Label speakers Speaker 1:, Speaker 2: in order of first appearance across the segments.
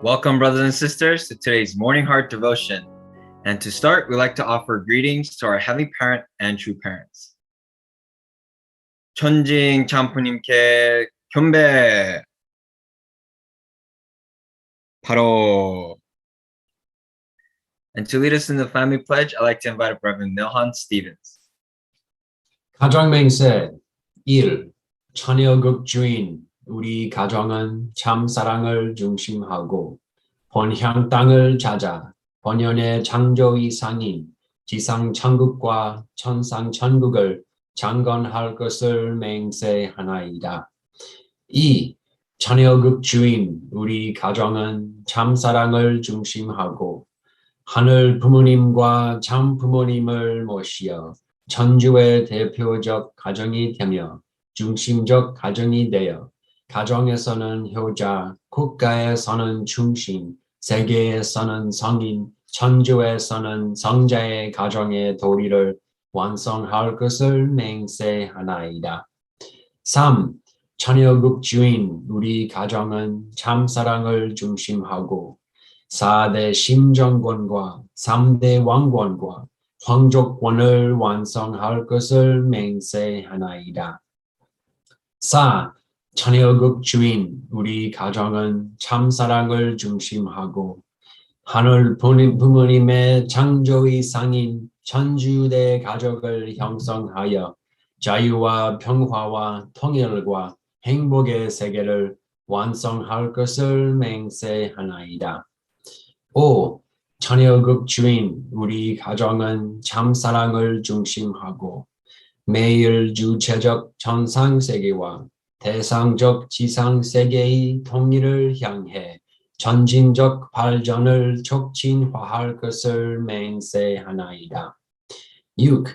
Speaker 1: Welcome, brothers and sisters, to today's Morning Heart Devotion. And to start, we'd like to offer greetings to our Heavenly Parent and true parents. 천징 참부님께 경배! 바로! And to lead us in the family pledge, I'd like to invite Reverend Milhan Stevens.
Speaker 2: 가정맹세 1. 처녀극 주인 우리 가정은 참 사랑을 중심하고 본향 땅을 찾아 본연의 창조의 상인 지상 천국과 천상 천국을 창건할 것을 맹세하나이다. 2. 처녀극 주인 우리 가정은 참 사랑을 중심하고 하늘 부모님과 참 부모님을 모시어 천주의 대표적 가정이 되며 중심적 가정이 되어 가정에서는 효자, 국가에서는 충신, 세계에서는 성인, 천주에서는 성자의 가정의 도리를 완성할 것을 맹세하나이다. 3. 처녀국 주인 우리 가정은 참 사랑을 중심하고 4대 심정권과 3대 왕권과 황족권을 완성할 것을 맹세하나이다. 4. 처녀국 주인 우리 가정은 참 사랑을 중심하고 하늘 부모님의 창조의 상인 천주대 가족을 형성하여 자유와 평화와 통일과 행복의 세계를 완성할 것을 맹세하나이다. 5. 처녀국 주인 우리 가정은 참 사랑을 중심하고 매일 주체적 천상세계와 대상적 지상세계의 통일을 향해 전진적 발전을 촉진화할 것을 맹세하나이다. 6.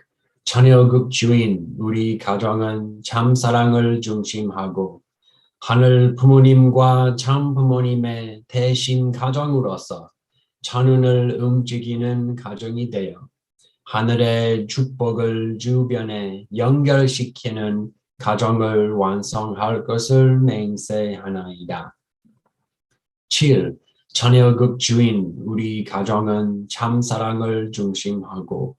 Speaker 2: 처녀국 주인 우리 가정은 참 사랑을 중심하고 하늘 부모님과 참 부모님의 대신 가정으로서 천운을 움직이는 가정이 되어 하늘의 축복을 주변에 연결시키는 가정을 완성할 것을 맹세하나이다. 7. 처녀국 주인 우리 가정은 참 사랑을 중심하고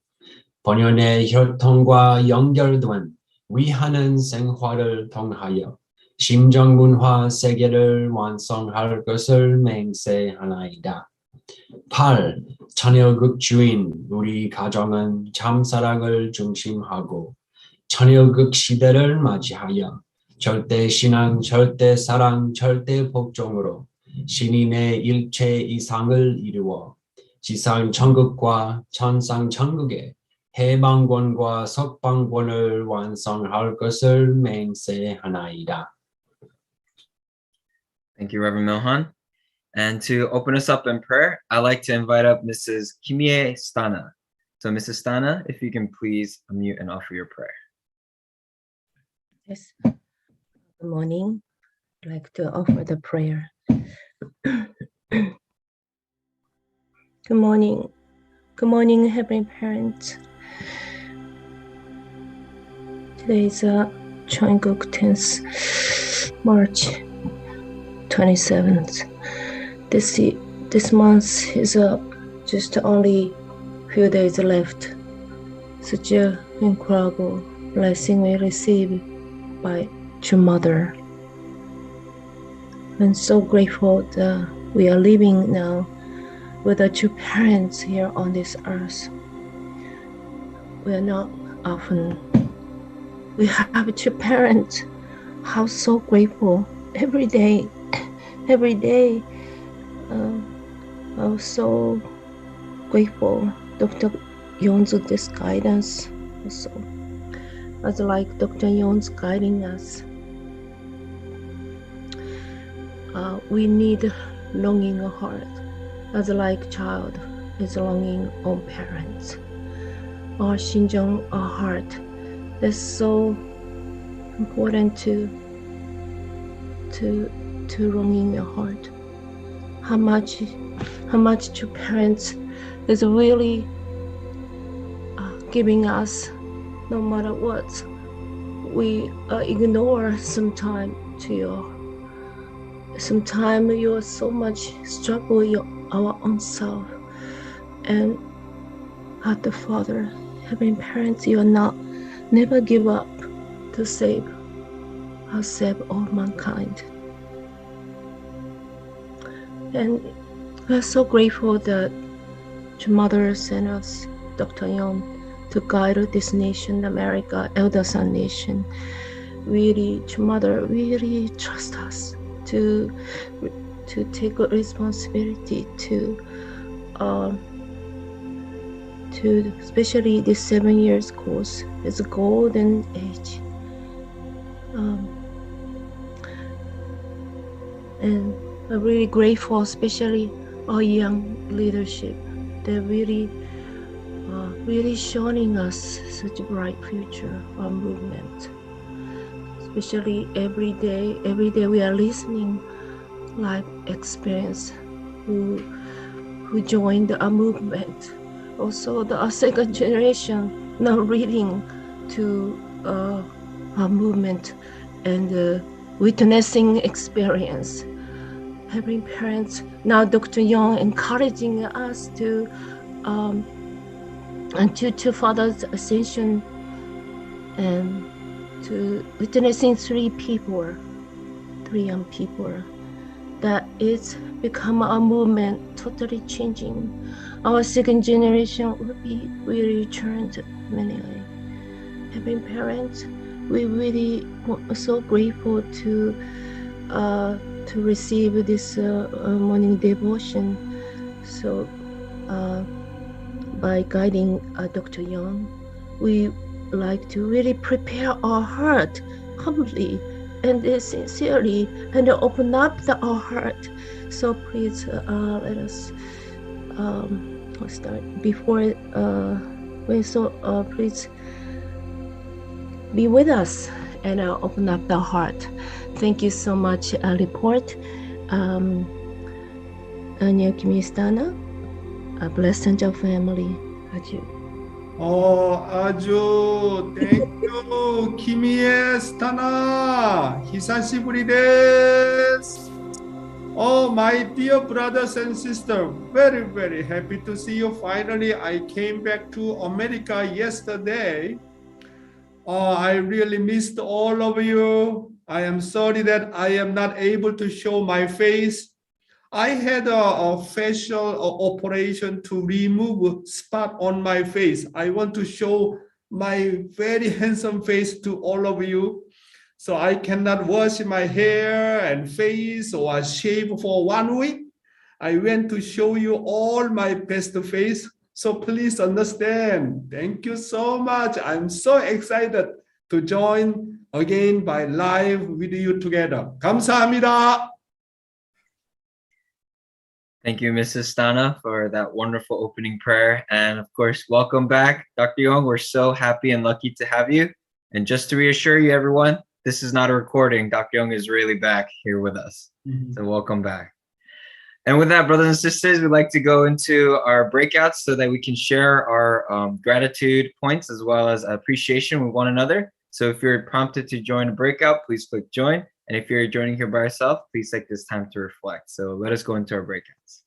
Speaker 2: 본연의 혈통과 연결된 위하는 생활을 통하여 심정문화 세계를 완성할 것을 맹세하나이다. 8. 처녀국 주인 우리 가정은 참 사랑을 중심하고 처녀극 시대를 맞이하여 절대신앙, 절대사랑, 절대복종으로 신인의 일체 이상을 이루어 지상 천국과 천상 천국의 해방권과 석방권을 완성할 것을 맹세하나이다.
Speaker 1: Thank you, Reverend Milhan. And to open us up in prayer, I'd like to invite up Mrs. Kimie Stana. So Mrs. Stana, if you can please unmute and offer your prayer.
Speaker 3: Yes. Good morning. I'd like to offer the prayer. Good morning. Good morning, Heavenly Parents. Today is Cheonguk 10th March 27th. This month is just only few days left. Such an incredible blessing we receive by True Mother. I'm so grateful that we are living now with the true parents here on this earth. We are not often. We have true parents. How so grateful every day. I'm so grateful Dr. Yong's this guidance also. As like Dr. Yong's guiding us, we need longing heart, as like child is longing on parents. Our 심정, our heart, is so important to longing your heart. How much to parents is really giving us, no matter what. We ignore sometimes to your sometimes you are so much struggle our own self, and as the Father, having parents, you are not never give up to save all mankind. And we're so grateful that your mother sent us, Dr. Yong, to guide this nation, America, Elder Son nation. Really, your mother really trust us to take a responsibility to especially this 7 years course. It's a golden age. And I'm really grateful, especially our young leadership. They're really showing us such a bright future of movement. Especially every day we are listening live experience who joined our movement. Also, our second generation now reading to our movement and witnessing experience. Having parents now, Dr. Yong encouraging us to Father's ascension and to witnessing three young people, that it's become a movement totally changing. Our second generation will be really turned many ways. Having parents, we really are so grateful to receive this morning devotion. So by guiding Dr. Yong, we like to really prepare our heart humbly and sincerely and open up our heart. So please let us start before please be with us and open up the heart. Thank you so much. Report Anya Kimistana, a blessed family. Adieu.
Speaker 4: 아주 땡큐 키미에 스타나 히사시부리 데스. Oh, my dear brothers and sisters, very, very happy to see you. Finally, I came back to America yesterday. I really missed all of you. I am sorry that I am not able to show my face. I had a facial operation to remove spot on my face. I want to show my very handsome face to all of you. So I cannot wash my hair and face or shave for 1 week. I went to show you all my best face. So please understand. Thank you so much. I'm so excited to join again by live with you together. 감사합니다.
Speaker 1: Thank you, Mrs. Stana, for that wonderful opening prayer. And of course, welcome back, Dr. Yong. We're so happy and lucky to have you. And just to reassure you, everyone, this is not a recording. Dr. Yong is really back here with us. So welcome back. And with that, brothers and sisters, we'd like to go into our breakouts so that we can share our gratitude points as well as appreciation with one another. So if you're prompted to join a breakout, please click join. And if you're joining here by yourself, please take this time to reflect. So let us go into our breakouts.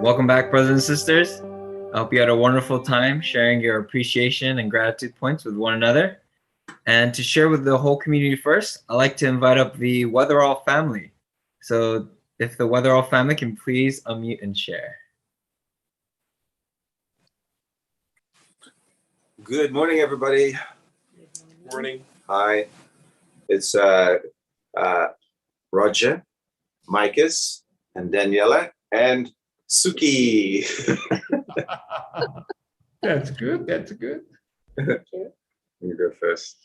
Speaker 1: Welcome back, brothers and sisters. I hope you had a wonderful time sharing your appreciation and gratitude points with one another. And to share with the whole community first, I'd like to invite up the Weatherall family. So if the Weatherall family can please unmute and share.
Speaker 5: Good morning, everybody.
Speaker 6: Morning.
Speaker 5: Hi, it's Roger, Micus, and Daniela, and Suki.
Speaker 4: That's good. That's good.
Speaker 5: You go first.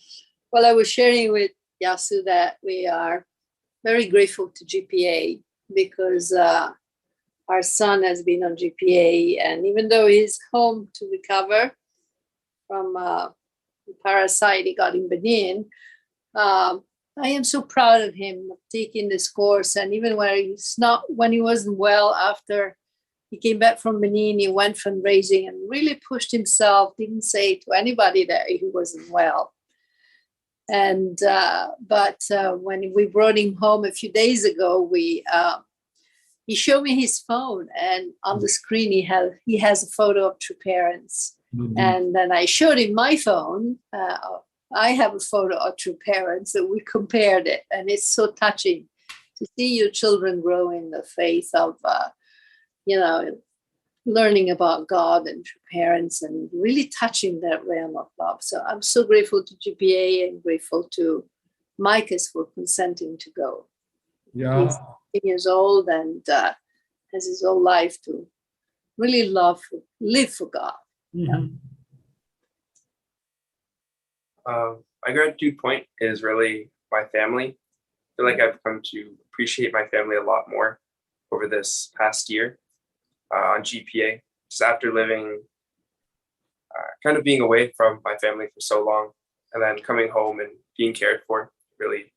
Speaker 6: Well, I was sharing with Yasu that we are very grateful to GPA because our son has been on GPA, and even though he's home to recover from the parasite he got in Benin, I am so proud of him of taking this course. And even when he wasn't well after he came back from Benin, he went fundraising and really pushed himself, didn't say to anybody that he wasn't well. And but when we brought him home a few days ago, he showed me his phone, and on the screen he has a photo of True Parents.
Speaker 2: Mm-hmm.
Speaker 6: And then I showed him my phone. I have a photo of True Parents, that we compared it, and it's so touching to see your children grow in the faith of, learning about God and True Parents, and really touching that realm of love. So I'm so grateful to GPA and grateful to Micus for consenting to go.
Speaker 4: Yeah.
Speaker 6: He's 10 years old and has his whole life to really live for God.
Speaker 4: Mhm.
Speaker 7: My gratitude point is really my family. I feel like I've come to appreciate my family a lot more over this past year on GPA, just after living, kind of being away from my family for so long, and then coming home and being cared for. Really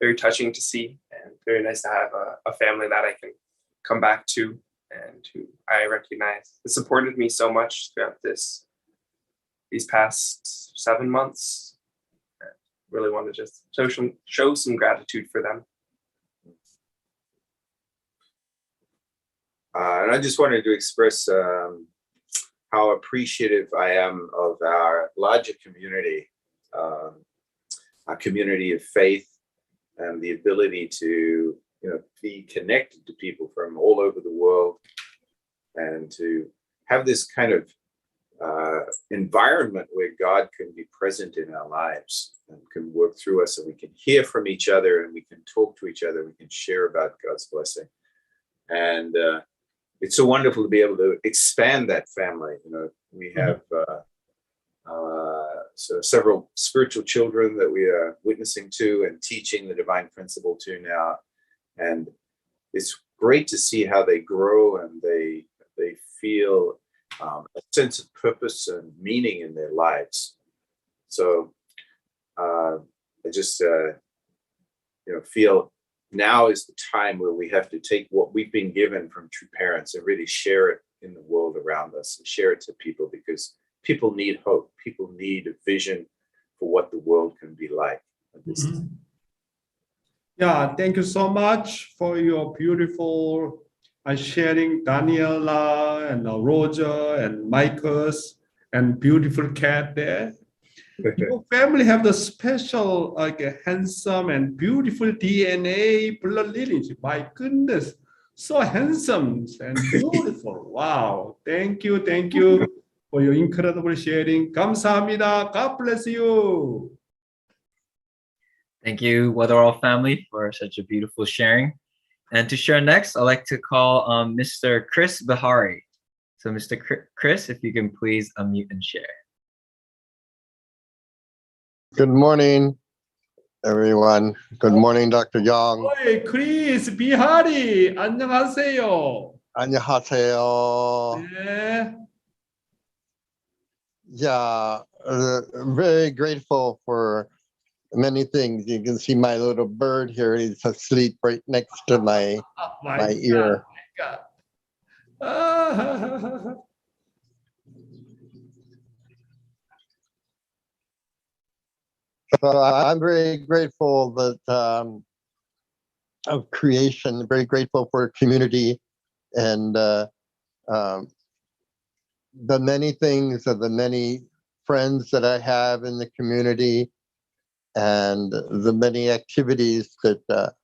Speaker 7: very touching to see, and very nice to have a family that I can come back to and who I recognize has supported me so much throughout these past 7 months. I really want to just show some gratitude for them.
Speaker 5: And I just wanted to express how appreciative I am of our larger community, our community of faith, and the ability to be connected to people from all over the world, and to have this kind of environment where God can be present in our lives and can work through us, and we can hear from each other, and we can talk to each other, we can share about God's blessing. And it's so wonderful to be able to expand that family. We have so several spiritual children that we are witnessing to and teaching the divine principle to now. And it's great to see how they grow, and they feel a sense of purpose and meaning in their lives. So I just feel now is the time where we have to take what we've been given from True Parents and really share it in the world around us, and share it to people, because people need hope. People need a vision for what the world can be like at this time.
Speaker 4: Yeah, thank you so much for your beautiful sharing, Daniela and Roger and Marcus, and beautiful cat there. Your family have the special, handsome and beautiful DNA blood lineage. My goodness, so handsome and beautiful. Wow, thank you for your incredible sharing. 감사합니다. God bless you.
Speaker 1: Thank you, Weatherall family, for such a beautiful sharing. And to share next, I'd like to call Mr. Chris Bihari. So Mr. Chris, if you can please unmute and share.
Speaker 8: Good morning, everyone. Good morning, Dr. Yong.
Speaker 4: Hey, Chris Bihari, 안녕하세요.
Speaker 8: 안녕하세요.
Speaker 4: 네.
Speaker 8: Yeah, very grateful for many things. You can see my little bird here. He's asleep right next to my ear.
Speaker 4: God. Ah.
Speaker 8: So I'm very grateful that of creation, very grateful for community, and um, the many things of the many friends that I have in the community and the many activities that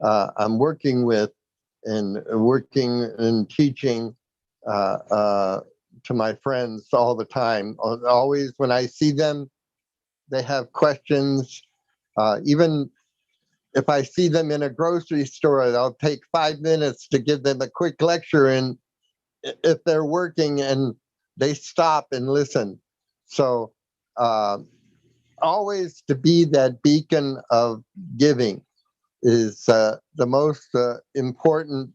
Speaker 8: I'm working with and working and teaching to my friends all the time. Always when I see them, they have questions. Even if I see them in a grocery store, I'll take 5 minutes to give them a quick lecture. And if they're working and they stop and listen. So always to be that beacon of giving is the most important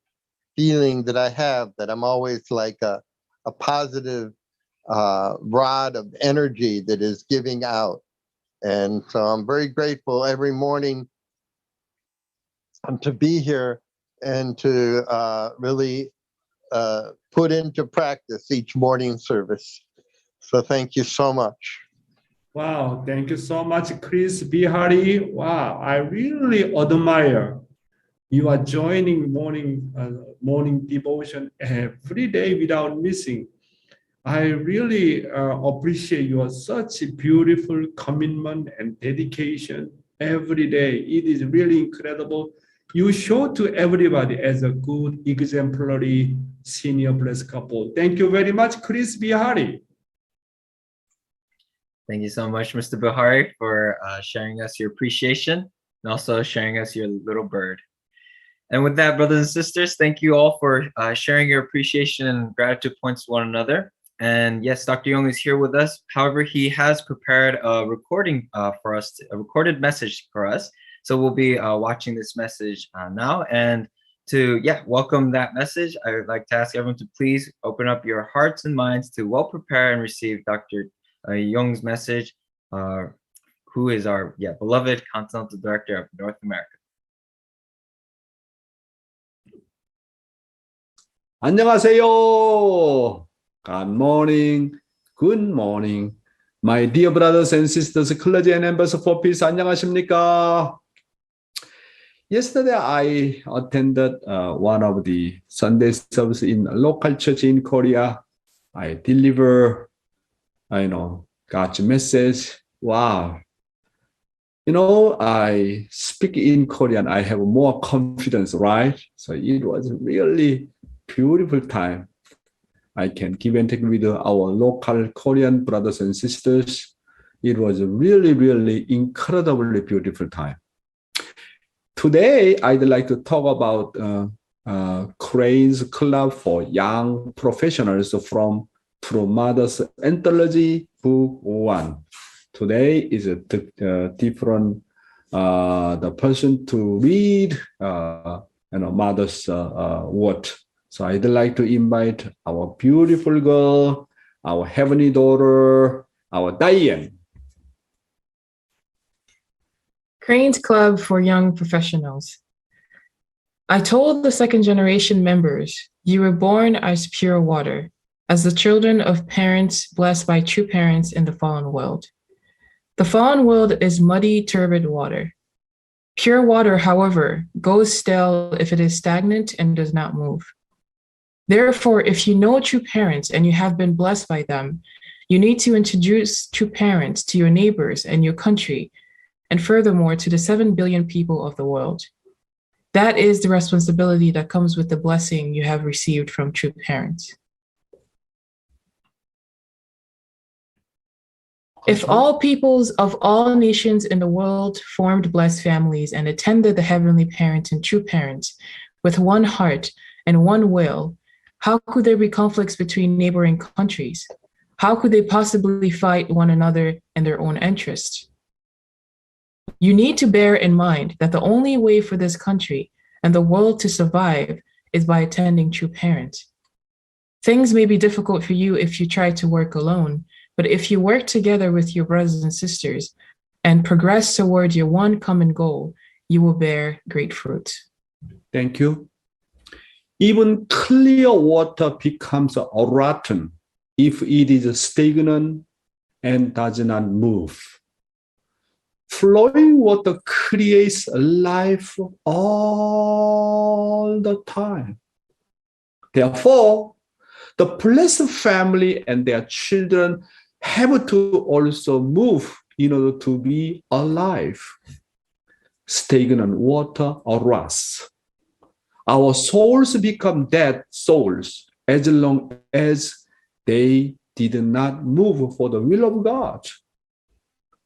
Speaker 8: feeling that I have, that I'm always like a positive rod of energy that is giving out. And so I'm very grateful every morning to be here and to really put into practice each morning service. So thank you so much.
Speaker 4: Wow, thank you so much, Chris Bihari. Wow, I really admire you are joining morning devotion every day without missing. I really appreciate your such beautiful commitment and dedication every day. It is really incredible. You show to everybody as a good, exemplary senior blessed couple. Thank you very much, Chris Bihari.
Speaker 1: Thank you so much, Mr. Bihari, for sharing us your appreciation and also sharing us your little bird. And with that, brothers and sisters, thank you all for sharing your appreciation and gratitude points to one another. And yes, Dr. Yong is here with us. However, he has prepared a recording for us, a recorded message for us. So we'll be watching this message now. And to welcome that message, I would like to ask everyone to please open up your hearts and minds to well prepare and receive Dr. Yong's message, who is our beloved Continental Director of North America.
Speaker 9: 안녕하세요. Good morning. Good morning. My dear brothers and sisters, clergy and members for peace, 안녕하십니까? Yesterday, I attended one of the Sunday service in a local church in Korea. I deliver, God's message. Wow. I speak in Korean. I have more confidence, right? So it was really beautiful time. I can give and take with our local Korean brothers and sisters. It was a really, really incredibly beautiful time. Today, I'd like to talk about Crane's Club for Young Professionals from True Mother's Anthology, Book 1. Today is a different the person to read Mother's word. So I'd like to invite our beautiful girl, our heavenly daughter, our Diane.
Speaker 10: Crane's Club for Young Professionals. I told the second generation members, you were born as pure water, as the children of parents blessed by true parents in the fallen world. The fallen world is muddy, turbid water. Pure water, however, goes stale if it is stagnant and does not move. Therefore, if you know true parents and you have been blessed by them, you need to introduce true parents to your neighbors and your country, and furthermore to the 7 billion people of the world. That is the responsibility that comes with the blessing you have received from true parents. If all peoples of all nations in the world formed blessed families and attended the heavenly parents and true parents with one heart and one will, how could there be conflicts between neighboring countries? How could they possibly fight one another in their own interests? You need to bear in mind that the only way for this country and the world to survive is by attending true parents. Things may be difficult for you if you try to work alone, but if you work together with your brothers and sisters and progress toward your one common goal, you will bear great fruit.
Speaker 9: Thank you. Even clear water becomes rotten if it is stagnant and does not move. Flowing water creates life all the time. Therefore, The blessed family and their children have to also move in order to be alive. Stagnant water or rust. Our souls become dead souls as long as they did not move for the will of God.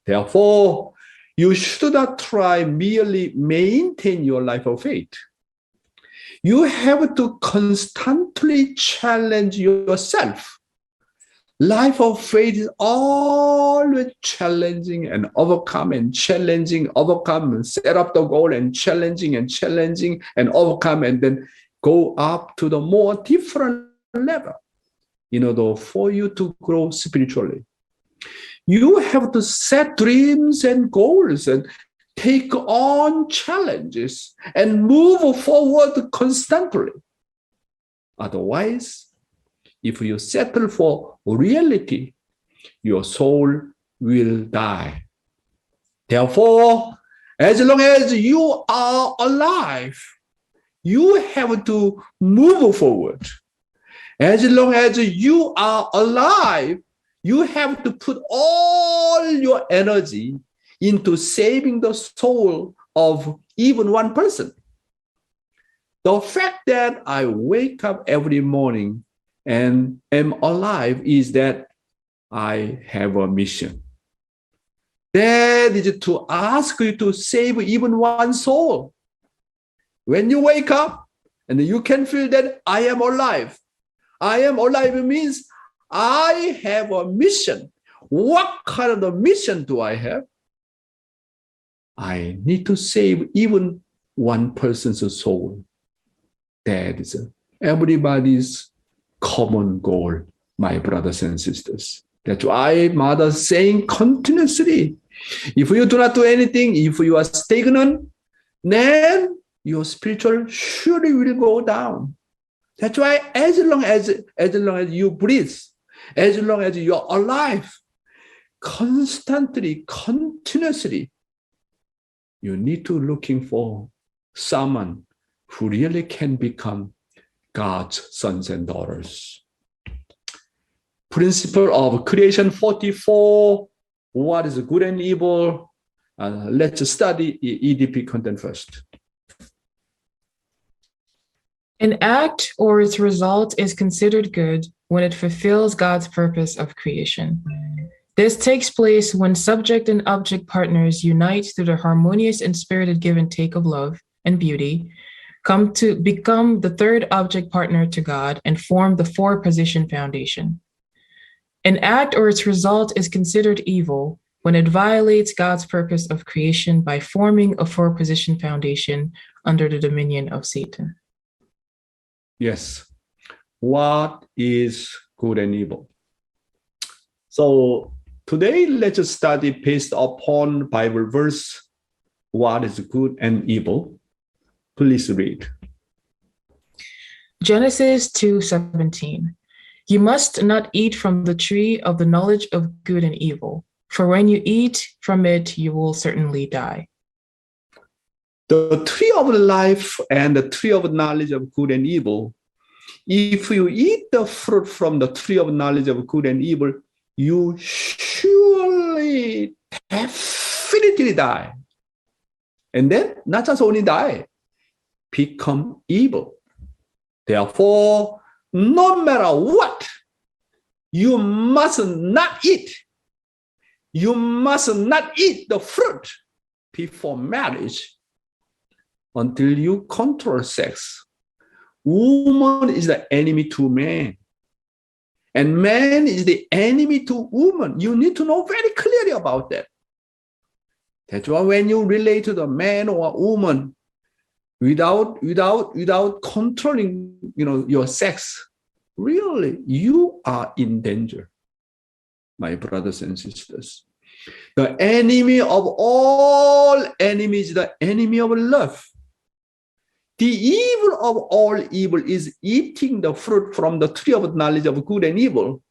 Speaker 9: Therefore, you should not try merely maintain your life of faith. You have to constantly challenge yourself. Life of faith is always challenging and overcome and challenging, overcome and set up the goal and challenging and overcome and then go up to the more different level in order for you to grow spiritually. You have to set dreams and goals and take on challenges and move forward constantly. Otherwise, if you settle for reality, your soul will die. Therefore, as long as you are alive, you have to move forward. As long as you are alive, you have to put all your energy into saving the soul of even one person. The fact that I wake up every morning and am alive is that I have a mission. That is to ask you to save even one soul. When you wake up and you can feel that I am alive. I am alive means I have a mission. What kind of a mission do I have? I need to save even one person's soul. That is everybody's common goal, my brothers and sisters. That's why Mother is saying continuously, if you do not do anything, if you are stagnant, then your spiritual surely will go down. That's why as long as you breathe, as long as you are alive, constantly, continuously, you need to looking for someone who really can become God's sons and daughters. Principle of creation 44, what is good and evil? Let's study EDP content first.
Speaker 10: An act or its result is considered good when it fulfills God's purpose of creation. This takes place when subject and object partners unite through the harmonious and spirited give and take of love and beauty, come to become the third object partner to God, and form the four-position foundation. An act or its result is considered evil when it violates God's purpose of creation by forming a four-position foundation under the dominion of Satan.
Speaker 9: Yes. What is good and evil? So today, let's study based upon Bible verse, what is good and evil. Please read.
Speaker 10: Genesis 2:17. You must not eat from the tree of the knowledge of good and evil, for when you eat from it, you will certainly die.
Speaker 9: The tree of life and the tree of knowledge of good and evil, if you eat the fruit from the tree of knowledge of good and evil, you surely definitely die. And then not just only die, become evil. Therefore, no matter what, you must not eat. You must not eat the fruit before marriage until you control sex. Woman is the enemy to man. And man is the enemy to woman. You need to know very clearly about that. That's why when you relate to the man or woman without controlling, your sex, really, you are in danger, my brothers and sisters. The enemy of all enemies is the enemy of love. The evil of all evil is eating the fruit from the tree of knowledge of good and evil.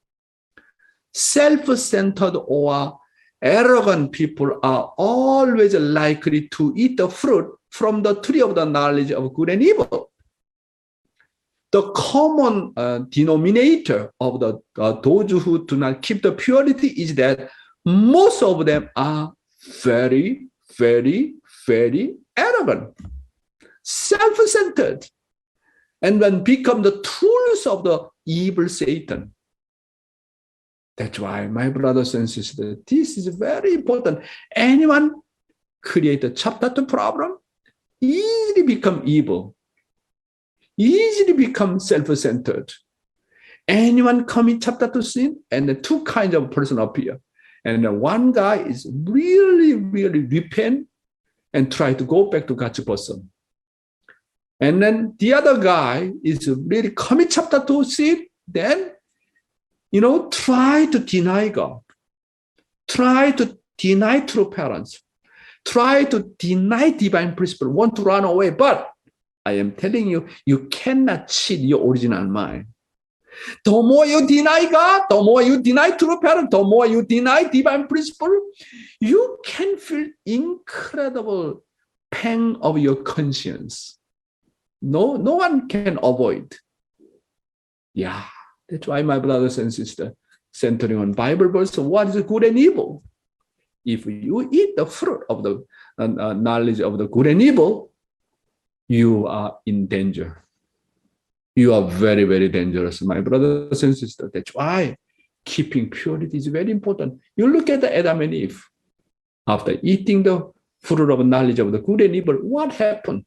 Speaker 9: Self-centered or arrogant people are always likely to eat the fruit from the tree of the knowledge of good and evil. the common denominator of the those who do not keep the purity is that most of them are very, very, very arrogant, self-centered, and then become the tools of the evil Satan. That's why, my brothers and sisters, this is very important. Anyone create a chapter 2 problem, easily become evil, easily become self-centered. Anyone commit chapter 2 sin, and the two kinds of person appear. And the one guy is really, really repent and try to go back to God's person. And then the other guy is really commit chapter 2 sin, then, try to deny God, try to deny true parents, try to deny divine principle, want to run away. But I am telling you, you cannot cheat your original mind. The more you deny God, the more you deny true parent, the more you deny divine principle, you can feel incredible pang of your conscience. No one can avoid. Yeah, that's why, my brothers and sisters, centering on Bible verse, what is good and evil? If you eat the fruit of the knowledge of the good and evil, you are in danger. You are very, very dangerous, my brothers and sisters. That's why keeping purity is very important. You look at the Adam and Eve. After eating the fruit of knowledge of the good and evil, what happened?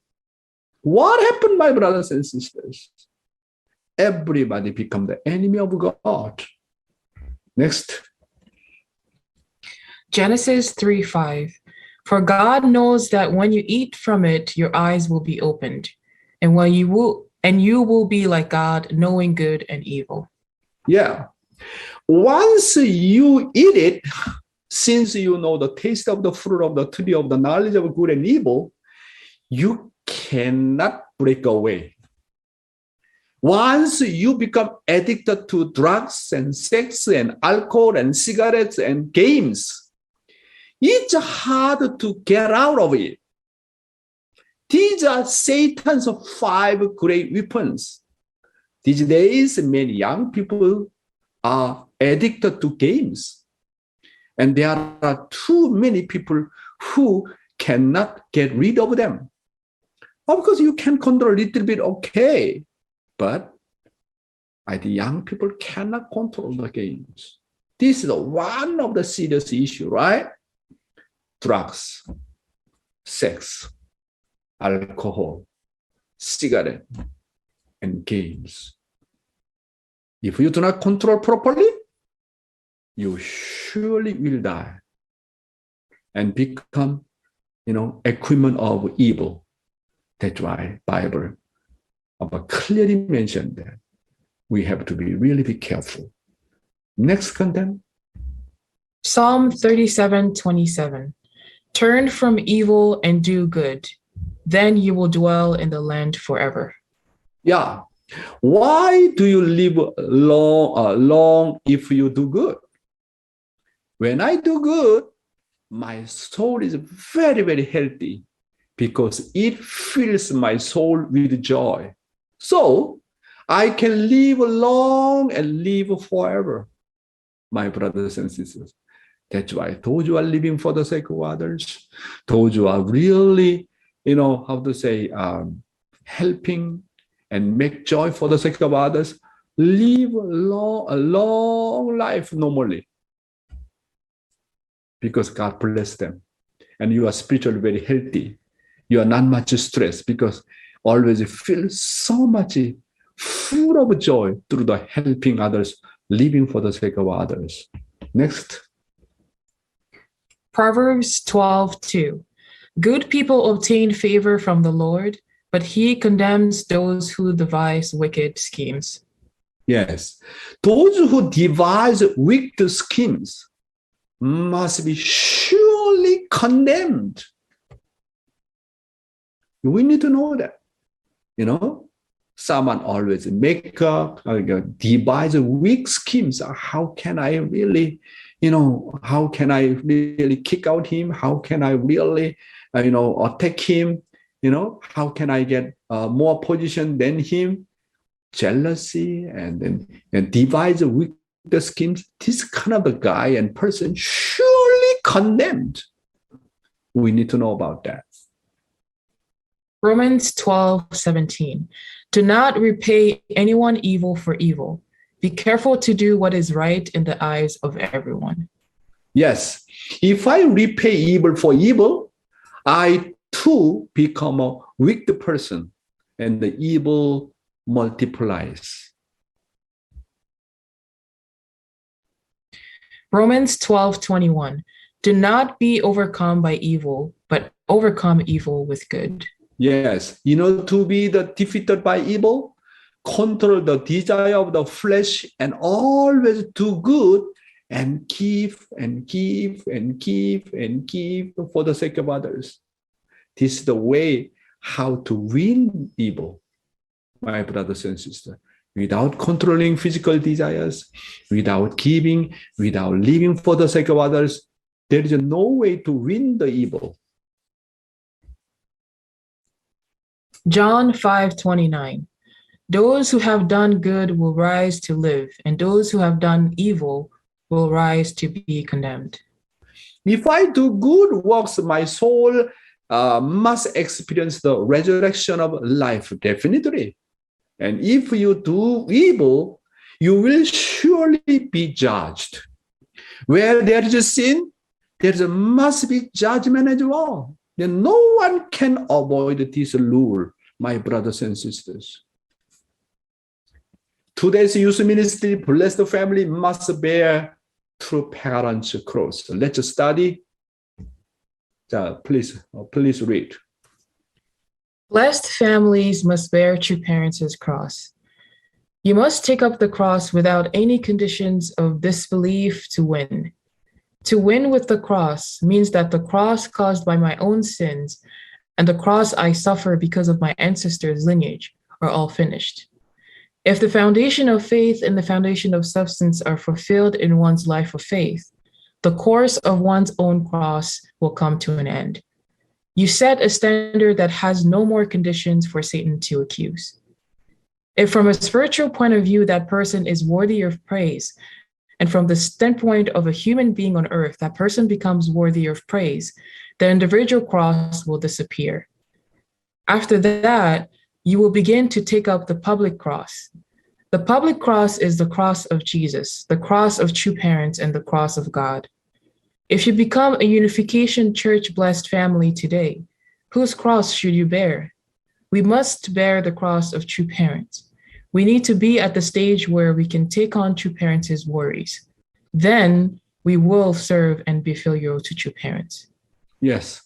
Speaker 9: What happened, my brothers and sisters? Everybody become the enemy of God. Next.
Speaker 10: Genesis 3:5. For God knows that when you eat from it, your eyes will be opened, and you will be like God, knowing good and evil.
Speaker 9: Yeah. Once you eat it, since you know the taste of the fruit of the tree of the knowledge of good and evil, you cannot break away. Once you become addicted to drugs and sex and alcohol and cigarettes and games, it's hard to get out of it. These are Satan's 5 great weapons. These days, many young people are addicted to games. And there are too many people who cannot get rid of them. Of course, you can control a little bit, okay. But the young people cannot control the games. This is one of the serious issues, right? Drugs, sex, alcohol, cigarette, and games. If you do not control properly, you surely will die and become, equipment of evil. That's why Bible clearly mentioned that we have to really be careful. Next content.
Speaker 10: Psalm 37:27. Turn from evil and do good. Then you will dwell in the land forever.
Speaker 9: Yeah. Why do you live long if you do good? When I do good, my soul is very, very healthy because it fills my soul with joy. So I can live long and live forever, my brothers and sisters. That's why those who are living for the sake of others, those who are really, helping and make joy for the sake of others, live a long life normally. Because God bless them. And you are spiritually very healthy. You are not much stressed because always feel so much full of joy through the helping others, living for the sake of others. Next.
Speaker 10: Proverbs 12:2. Good people obtain favor from the Lord, but he condemns those who devise wicked schemes.
Speaker 9: Yes. Those who devise wicked schemes must be surely condemned. We need to know that. Someone always devise weak schemes. How can I really, kick out him? How can I really, attack him? How can I get more position than him? jealousy and then and divides with the schemes, this kind of a guy and person surely condemned. We need to know about that.
Speaker 10: Romans 12:17. Do not repay anyone evil for evil. Be careful to do what is right in the eyes of everyone.
Speaker 9: Yes, if I repay evil for evil, I too become a wicked person, and the evil multiplies.
Speaker 10: Romans 12:21. Do not be overcome by evil, but overcome evil with good.
Speaker 9: Yes, to be defeated by evil, control the desire of the flesh and always do good and give and give and give and give for the sake of others. This is the way how to win evil, my brothers and sisters. Without controlling physical desires, without giving, without living for the sake of others, there is no way to win the evil.
Speaker 10: John 5:29. Those who have done good will rise to live, and those who have done evil will rise to be condemned.
Speaker 9: If I do good works, my soul must experience the resurrection of life, definitely. And if you do evil, you will surely be judged. Where there is a sin, there must be judgment as well. Then no one can avoid this rule, my brothers and sisters. Today's youth ministry, blessed family must bear true parents' cross. Let's study. Please read.
Speaker 10: Blessed families must bear true parents' cross. You must take up the cross without any conditions of disbelief to win. To win with the cross means that the cross caused by my own sins and the cross I suffer because of my ancestors' lineage are all finished. If the foundation of faith and the foundation of substance are fulfilled in one's life of faith, the course of one's own cross will come to an end. You set a standard that has no more conditions for Satan to accuse. If from a spiritual point of view that person is worthy of praise, and from the standpoint of a human being on earth, that person becomes worthy of praise, the individual cross will disappear. After that, you will begin to take up the public cross. The public cross is the cross of Jesus, the cross of true parents, and the cross of God. If you become a Unification Church blessed family today, whose cross should you bear? We must bear the cross of true parents. We need to be at the stage where we can take on true parents' worries. Then we will serve and be filial to true parents.
Speaker 9: Yes.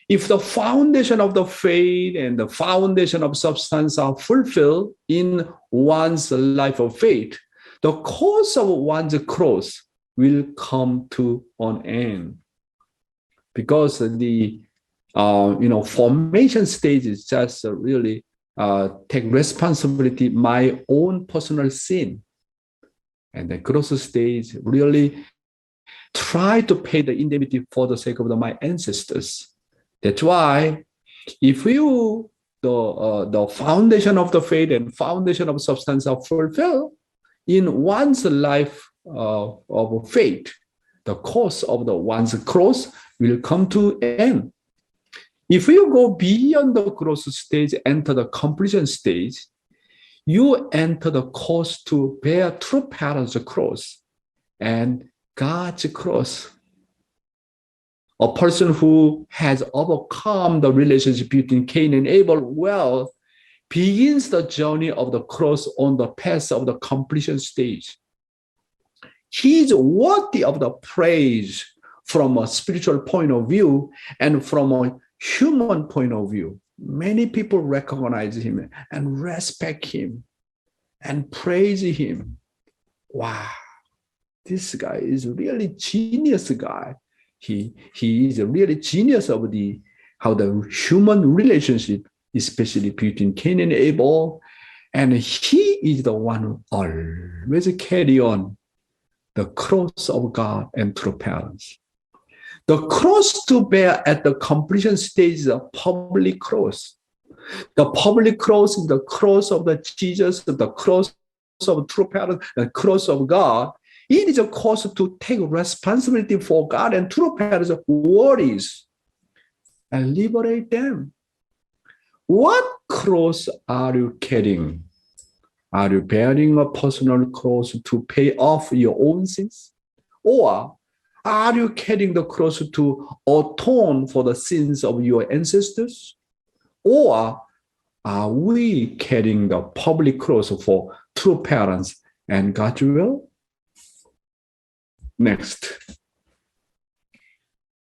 Speaker 9: If the foundation of the faith and the foundation of substance are fulfilled in one's life of faith, the cause of one's cross will come to an end. Because the formation stage is just really take responsibility, my own personal sin. And the cross stage really try to pay the indemnity for the sake of my ancestors. That's why if the foundation of the faith and foundation of substance are fulfilled in one's life of faith, the course of one's cross will come to end. If you go beyond the cross stage, enter the completion stage, you enter the course to bear true parents' cross and God's cross. A person who has overcome the relationship between Cain and Abel begins the journey of the cross on the path of the completion stage. He is worthy of the praise from a spiritual point of view and from a human point of view. Many people recognize him and respect him and praise him. Wow, this guy is really genius guy. He is a really genius of how the human relationship, especially between Cain and Abel, and he is the one who always carry on the cross of God and true parents. The cross to bear at the completion stage is a public cross. The public cross is the cross of the Jesus, the cross of true parents, the cross of God. It is a cause to take responsibility for God and true parents' worries and liberate them. What cross are you carrying? Are you bearing a personal cross to pay off your own sins? Or are you carrying the cross to atone for the sins of your ancestors? Or are we carrying the public cross for true parents and God's will? Next.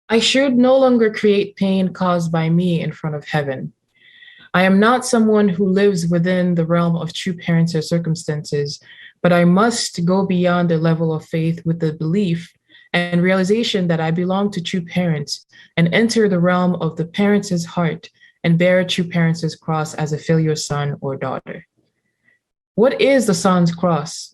Speaker 10: I should no longer create pain caused by me in front of heaven. I am not someone who lives within the realm of true parents or circumstances, but I must go beyond the level of faith with the belief and realization that I belong to true parents and enter the realm of the parents' heart and bear true parents' cross as a filial son or daughter. What is the son's cross?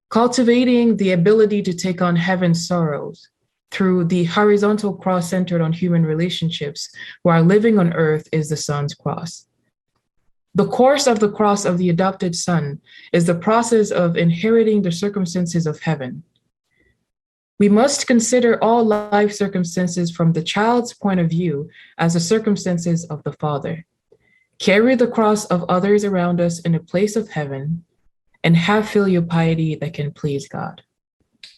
Speaker 10: Cultivating the ability to take on heaven's sorrows through the horizontal cross centered on human relationships, while living on earth is the son's cross. The course of the cross of the adopted son is the process of inheriting the circumstances of heaven. We must consider all life circumstances from the child's point of view as the circumstances of the father, carry the cross of others around us in a place of heaven, and have filial piety that can please God.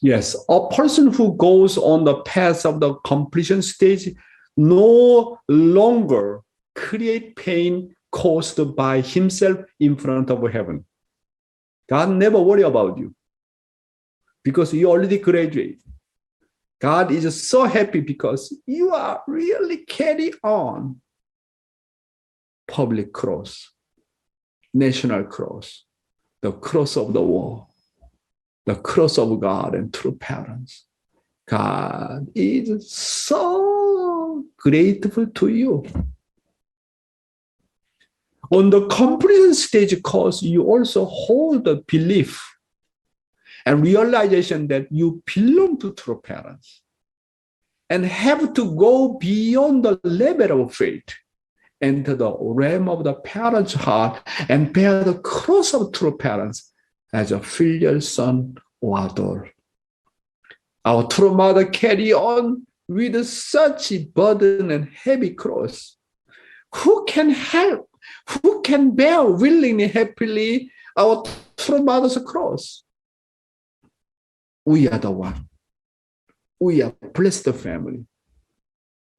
Speaker 9: Yes, a person who goes on the path of the completion stage no longer create pain caused by himself in front of heaven. God never worry about you because you already graduate. God is so happy because you are really carry on public cross, national cross, the cross of the world, the cross of God and true parents. God is so grateful to you. On the completion stage course, you also hold the belief and realization that you belong to true parents and have to go beyond the level of faith into the realm of the parents' heart and bear the cross of true parents as a filial son or daughter. Our true mother carry on with such a burden and heavy cross. Who can help? Who can bear willingly, happily our true mother's cross? We are the one. We are blessed family.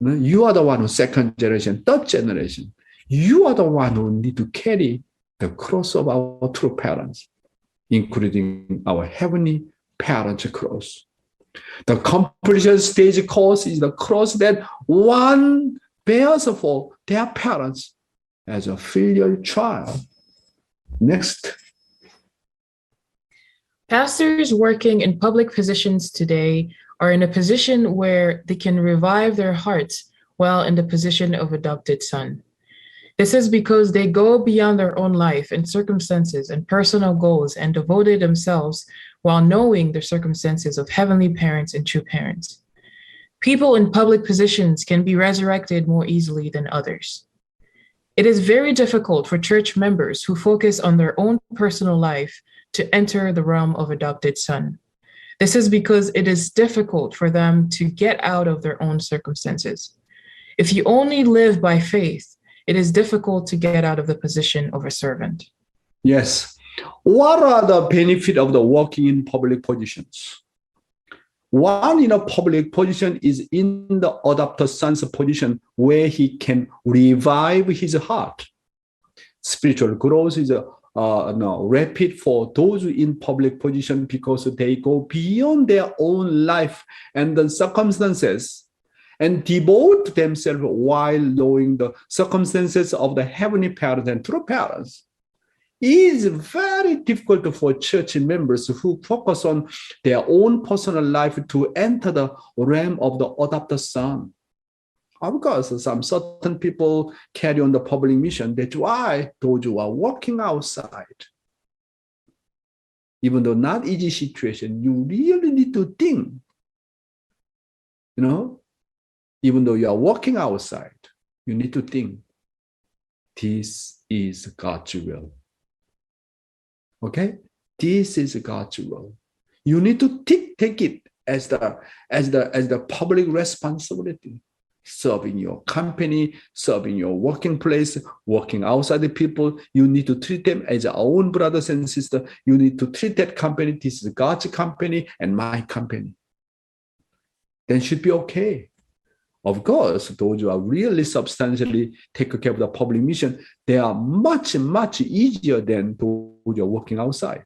Speaker 9: You are the one who second generation, third generation. You are the one who need to carry the cross of our true parents, including our heavenly parents' cross. The completion stage cross is the cross that one bears for their parents as a filial child. Next.
Speaker 10: Pastors working in public positions today are in a position where they can revive their hearts while in the position of adopted son. This is because they go beyond their own life and circumstances and personal goals and devoted themselves while knowing the circumstances of heavenly parents and true parents. People in public positions can be resurrected more easily than others. It is very difficult for church members who focus on their own personal life to enter the realm of adopted son. This is because it is difficult for them to get out of their own circumstances. If you only live by faith, it is difficult to get out of the position of a servant.
Speaker 9: Yes. What are the benefits of the working in public positions? One in a public position is in the adopted son's position where he can revive his heart. Spiritual growth is rapid for those in public position because they go beyond their own life and the circumstances and devote themselves while knowing the circumstances of the heavenly parents and true parents. It is very difficult for church members who focus on their own personal life to enter the realm of the adopted son. Of course, some certain people carry on the public mission. That's why those who are working outside, even though not easy situation, you really need to think, even though you are working outside, you need to think, this is God's will. Okay? This is God's will. You need to take it as the public responsibility. Serving your company, serving your working place, working outside the people. You need to treat them as our own brothers and sisters. You need to treat that company. This is God's company and my company. Then should be okay. Of course, those who are really substantially taking care of the public mission, they are much, much easier than those who are working outside.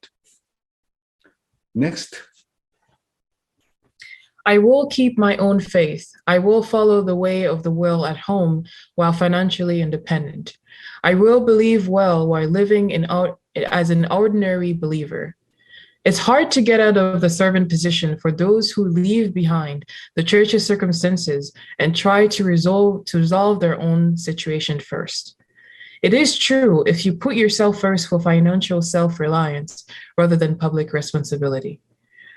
Speaker 9: Next.
Speaker 10: I will keep my own faith. I will follow the way of the will at home while financially independent. I will believe well while living as an ordinary believer. It's hard to get out of the servant position for those who leave behind the church's circumstances and try to resolve their own situation first. It is true if you put yourself first for financial self-reliance rather than public responsibility.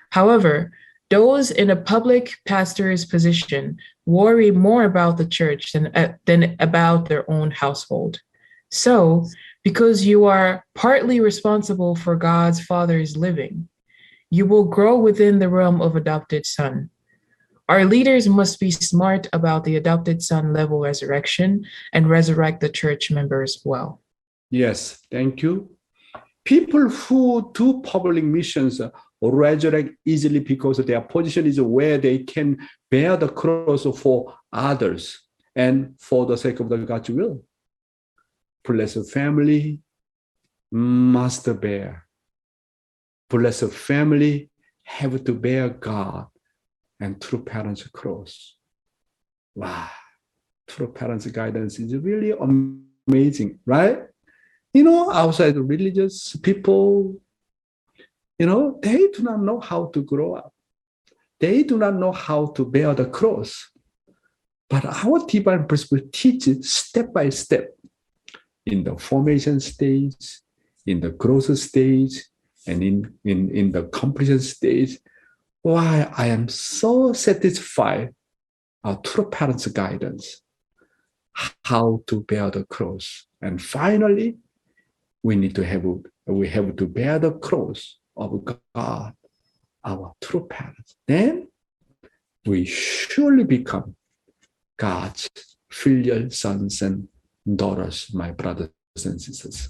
Speaker 10: However, those in a public pastor's position worry more about the church than about their own household. So, because you are partly responsible for God's Father's living, you will grow within the realm of adopted son. Our leaders must be smart about the adopted son level resurrection and resurrect the church members well.
Speaker 9: Yes, thank you. People who do public missions resurrect easily because their position is where they can bear the cross for others and for the sake of the God's will. Blessed family must bear. Blessed family have to bear God and true parents' cross. Wow, true parents' guidance is really amazing, right? You know, outside religious people, you know, they do not know how to grow up. They do not know how to bear the cross. But our divine principle teaches step by step in the formation stage, in the growth stage, and in the completion stage. Why I am so satisfied our true parents' guidance, how to bear the cross. And finally, we have to bear the cross of God, our true parents. Then we surely become God's filial sons and daughters, my brothers and sisters.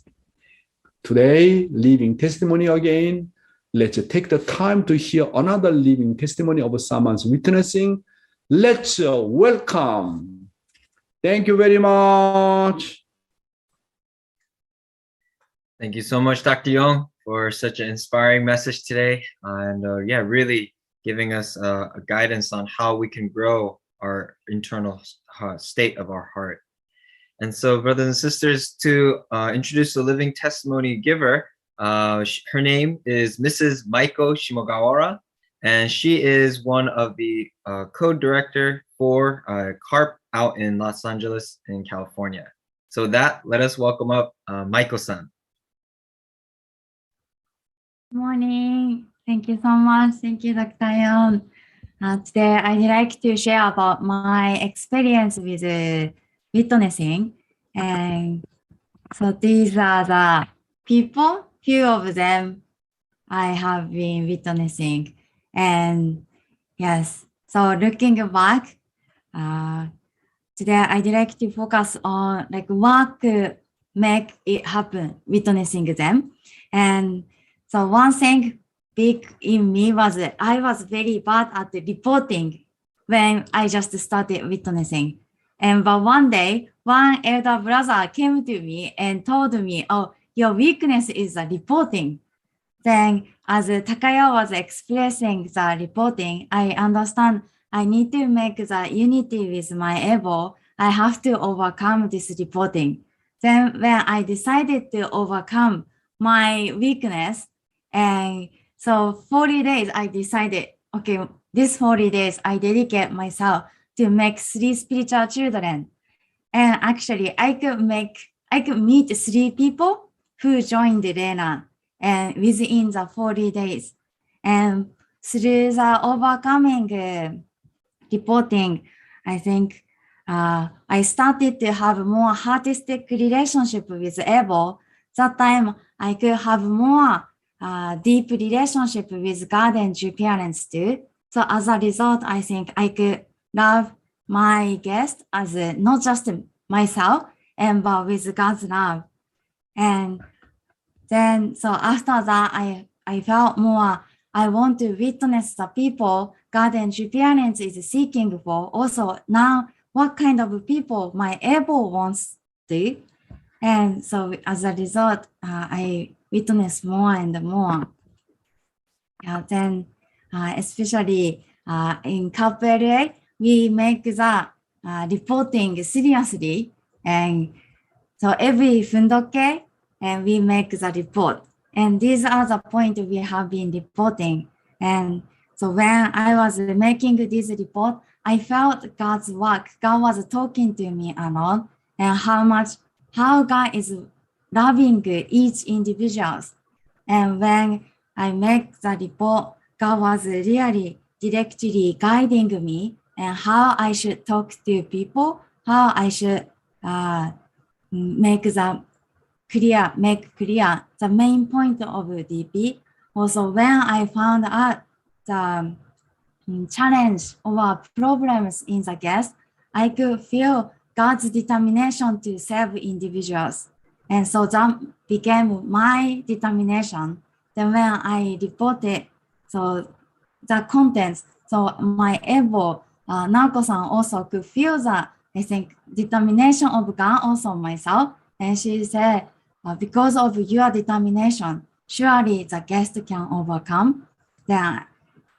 Speaker 9: Today, living testimony again. Let's take the time to hear another living testimony of someone's witnessing. Let's welcome. Thank you very much.
Speaker 1: Thank you so much, Dr. Yong, for such an inspiring message today. And really giving us a guidance on how we can grow our internal state of our heart. And so, brothers and sisters, to introduce the living testimony giver, her name is Mrs. Maiko Shimogawara, and she is one of the co-director for CARP out in Los Angeles in California. So let us welcome up Maiko-san.
Speaker 11: Good morning. Thank you so much. Thank you, Dr. Yong. Today, I'd like to share about my experience with witnessing. And so these are the people, few of them I have been witnessing. And yes, so looking back, today I'd like to focus on like what could make it happen, witnessing them. And so one thing big in me was that I was very bad at reporting when I just started witnessing. But one day, one elder brother came to me and told me, oh, your weakness is reporting. Then as Takaya was expressing the reporting, I understand I need to make the unity with my ego. I have to overcome this reporting. Then when I decided to overcome my weakness, and so 40 days, I decided, okay, these 40 days, I dedicate myself to make 3 spiritual children. And actually, I could meet 3 people who joined the Rena and within the 40 days. And through the overcoming reporting, I think I started to have more artistic relationship with Evo. That time I could have more deep relationship with God and Jew parents too. So as a result, I think I could love my guest as not just myself, but with God's love. And then, so after that, I felt more, I want to witness the people God and Jew parents is seeking for. Also now, what kind of people my Evo wants to. And so as a result, I witness more and more. Then, especially in CAPLA, we make the reporting seriously. And so every fundoke, and we make the report. And these are the points we have been reporting. And so when I was making this report, I felt God's work. God was talking to me a lot, and how God is loving each individual. And when I make the report, God was really directly guiding me and how I should talk to people, how I should make clear the main point of DP. Also, when I found out the challenge or problems in the guest, I could feel God's determination to save individuals. And so that became my determination. Then when I reported so the contents, so my Evo, Naoko-san also could feel that, I think, determination of God also myself. And she said, because of your determination, surely the guest can overcome. Then,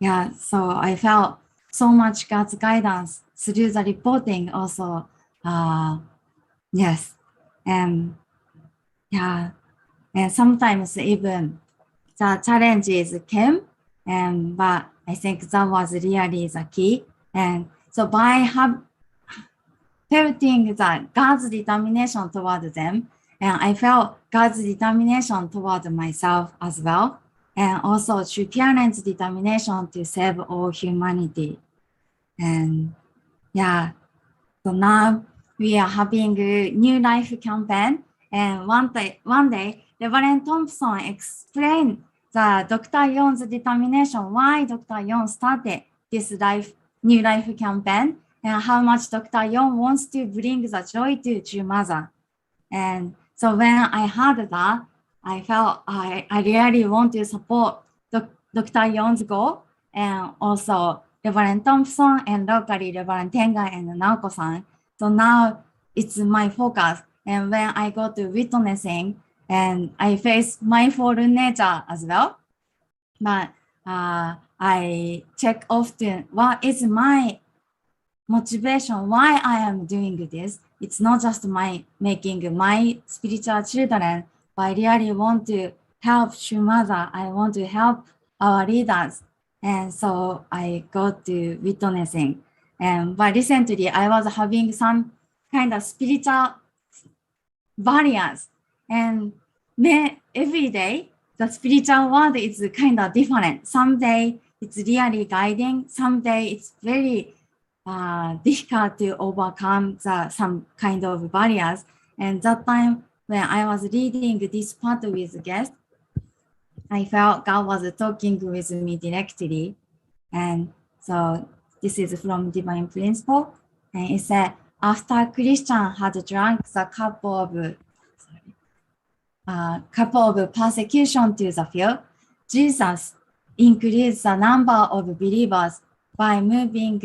Speaker 11: yeah, so I felt so much God's guidance through the reporting also. Yes, and yeah, and sometimes even the challenges came, but I think that was really the key. And so by feeling that God's determination toward them, and I felt God's determination toward myself as well, and also True Parents' determination to save all humanity. And yeah, so now we are having a new life campaign, and one day, Reverend Thompson explained the Dr. Yong's determination, why Dr. Yong started this new life campaign, and how much Dr. Yong wants to bring the joy to Jew mother. And so when I heard that, I felt I really want to support Dr. Yong's goal, and also Reverend Thompson and locally Reverend Tenga and Naoko-san. So now it's my focus. And when I go to witnessing, and I face my fallen nature as well, but I check often what is my motivation, why I am doing this. It's not just making my spiritual children, but I really want to help True Mother. I want to help our leaders. And so I go to witnessing. But recently I was having some kind of spiritual barriers. And every day, the spiritual world is kind of different. Some day it's really guiding. Some day it's very difficult to overcome some kind of barriers. And that time when I was reading this part with guests, I felt God was talking with me directly. And so this is from Divine Principle. And it said, after Christian had drunk the cup of persecution to the fill, Jesus increased the number of believers by moving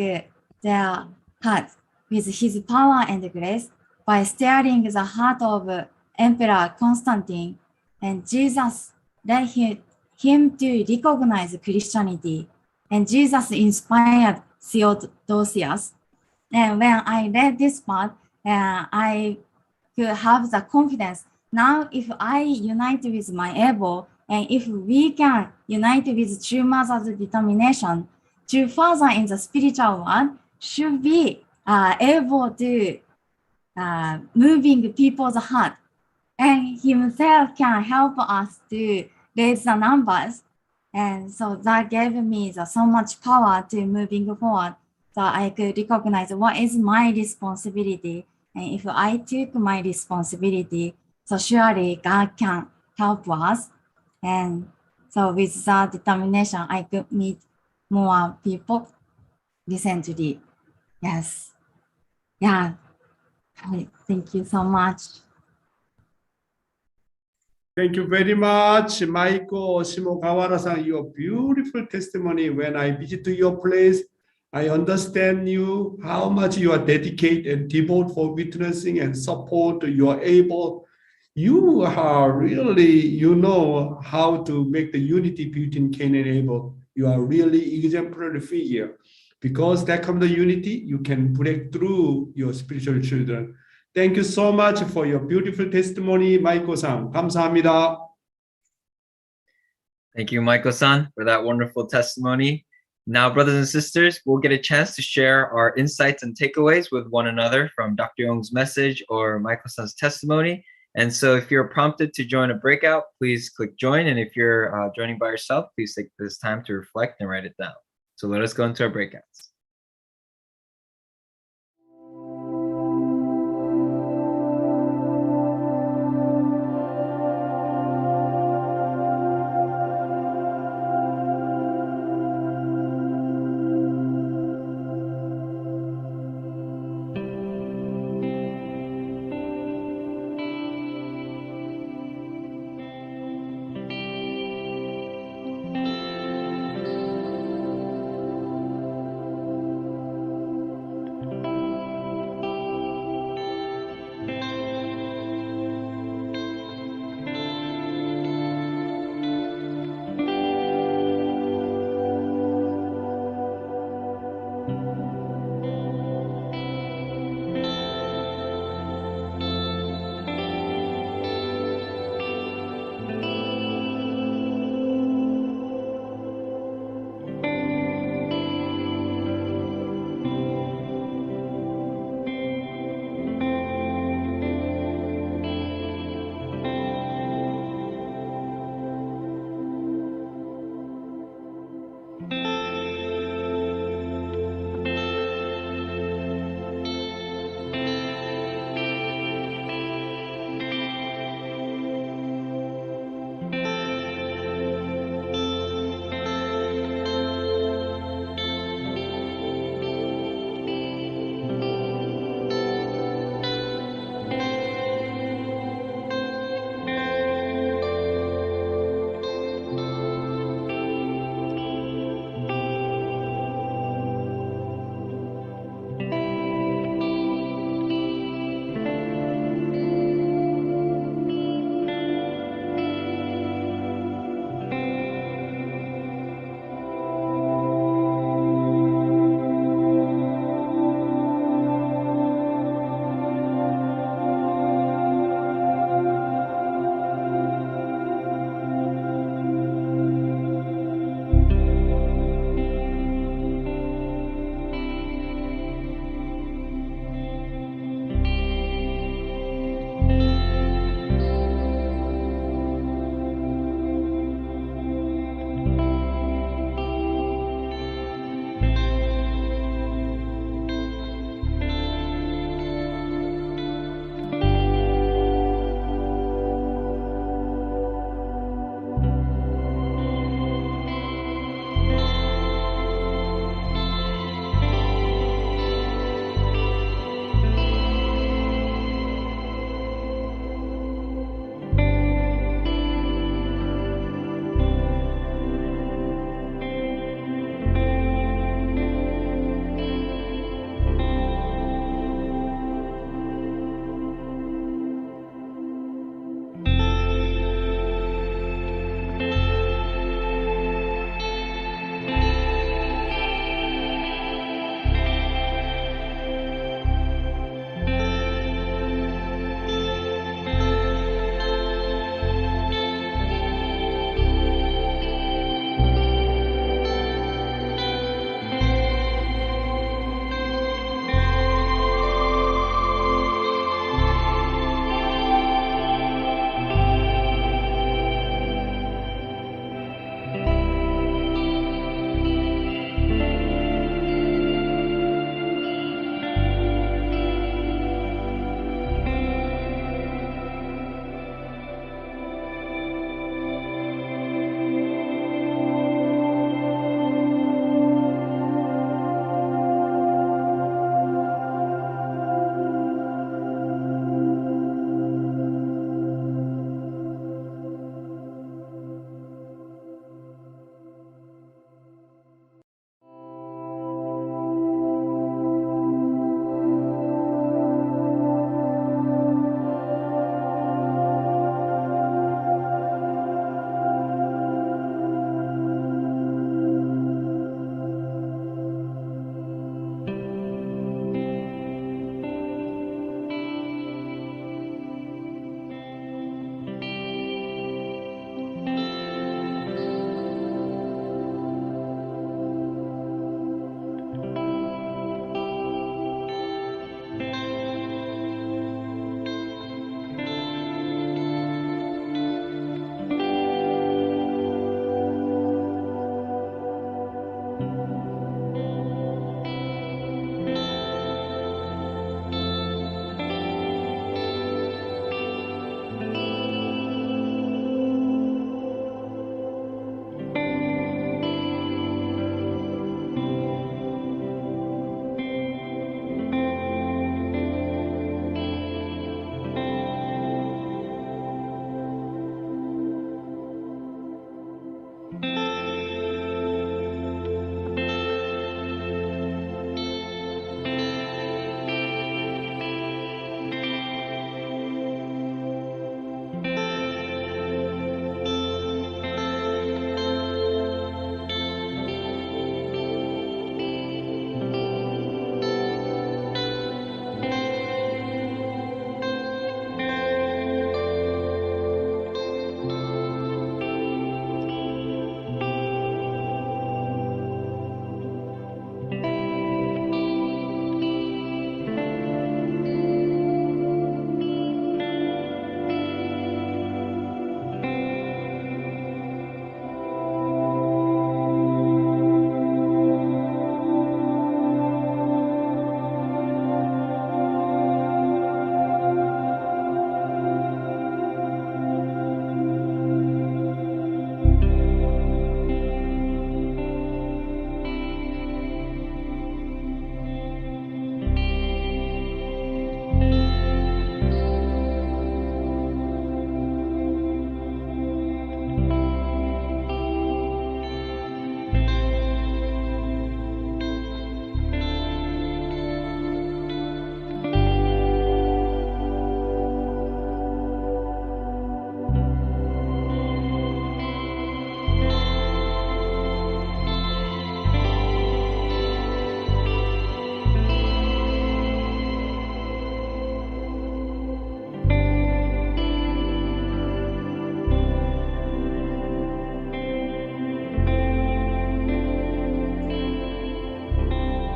Speaker 11: their hearts with his power and grace, by stirring the heart of Emperor Constantine, and Jesus led him to recognize Christianity, and Jesus inspired Theodosius. And when I read this part, I could have the confidence. Now, if I unite with my Evo, and if we can unite with True Mother's determination to further in the spiritual world, should be able to moving people's heart, and himself can help us to raise the numbers. And so that gave me so much power to moving forward. so I could recognize what is my responsibility. And if I took my responsibility, so surely God can help us. And so with that determination, I could meet more people recently. Yes. Yeah. Thank you so much.
Speaker 4: Thank you very much, Michael Shimokawara-san. Your beautiful testimony. When I visit to your place, I understand you, how much you are dedicated and devoted for witnessing and support. You are able. You are really, you know how to make the unity between Cain and Abel. You are really exemplary figure. Because that comes the unity, you can break through your spiritual children. Thank you so much for your beautiful testimony, Maiko-san. 감사합니다.
Speaker 1: Thank you, Michael-san, for that wonderful testimony. Now, brothers and sisters, we'll get a chance to share our insights and takeaways with one another from Dr. Yong's message or Michael-san's testimony. And so if you're prompted to join a breakout, please click join. And if you're joining by yourself, please take this time to reflect and write it down. So let us go into our breakouts.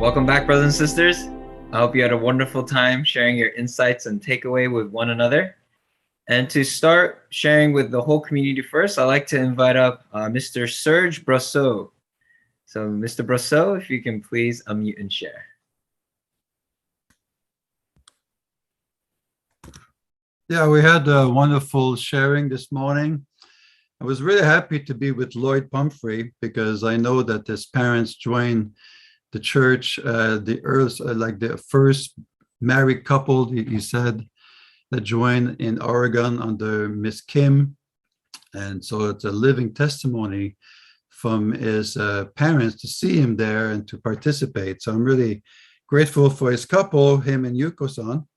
Speaker 1: Welcome back, brothers and sisters. I hope you had a wonderful time sharing your insights and takeaway with one another. And to start sharing with the whole community first, I'd like to invite up Mr. Serge Brosseau. So, Mr. Brosseau, if you can please unmute and share.
Speaker 4: Yeah, we had a wonderful sharing this morning. I was really happy to be with Lloyd Pumphrey because I know that his parents joined the church, the first married couple, he said, that joined in Oregon under Miss Kim. And so it's a living testimony from his parents to see him there and to participate. So I'm really grateful for his couple, him and Yuko-san.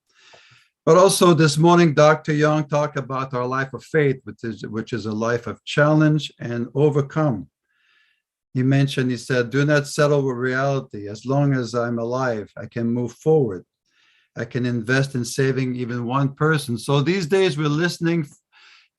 Speaker 4: But also this morning, Dr. Yong talked about our life of faith, which is a life of challenge and overcome. He said, do not settle with reality. As long as I'm alive, I can move forward. I can invest in saving even one person. So these days we're listening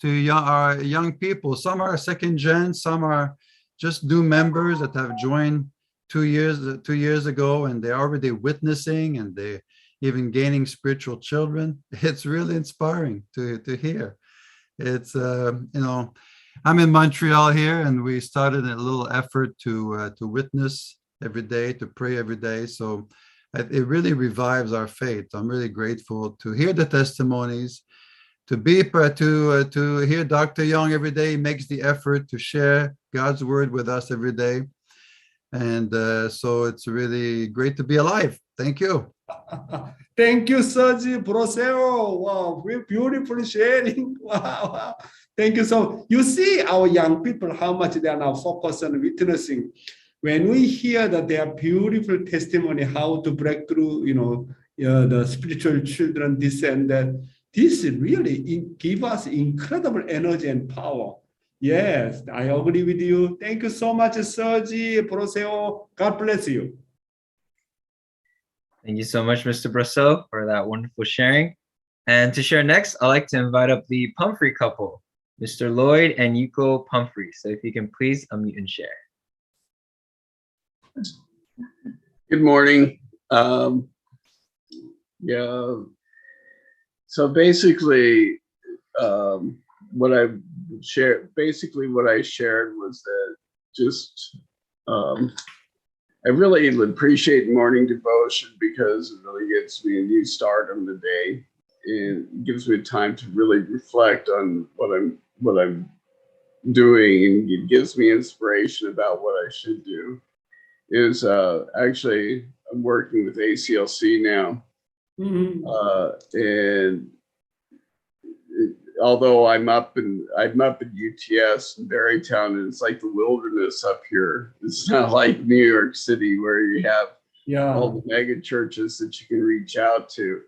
Speaker 4: to our young people. Some are second gen, some are just new members that have joined 2 years ago, and they're already witnessing and they're even gaining spiritual children. It's really inspiring to hear. It's, I'm in Montreal here, and we started a little effort to witness every day, to pray every day. So it really revives our faith. I'm really grateful to hear the testimonies, to hear Dr. Yong every day. He makes the effort to share God's word with us every day. And so it's really great to be alive. Thank you.
Speaker 12: Thank you, Sergi Broseo. Wow, we're beautiful sharing. Wow. Thank you. So you see our young people, how much they are now focused on witnessing. When we hear that they are beautiful testimony, how to break through, the spiritual children, this and that, this really give us incredible energy and power. Yes, I agree with you. Thank you so much, Sergi Broseo. God bless you.
Speaker 1: Thank you so much, Mr. Brosseau, for that wonderful sharing. And to share next, I'd like to invite up the Pumphrey couple, Mr. Lloyd and Yuko Pumphrey. So if you can please unmute and share.
Speaker 13: Good morning. So basically, what I shared was that just I really appreciate morning devotion because it really gives me a new start on the day and gives me time to really reflect on what I'm doing, and it gives me inspiration about what I should do. Actually, I'm working with ACLC now, and although I'm up in UTS in Barrytown, and it's like the wilderness up here. It's not like New York City where you have all the mega churches that you can reach out to.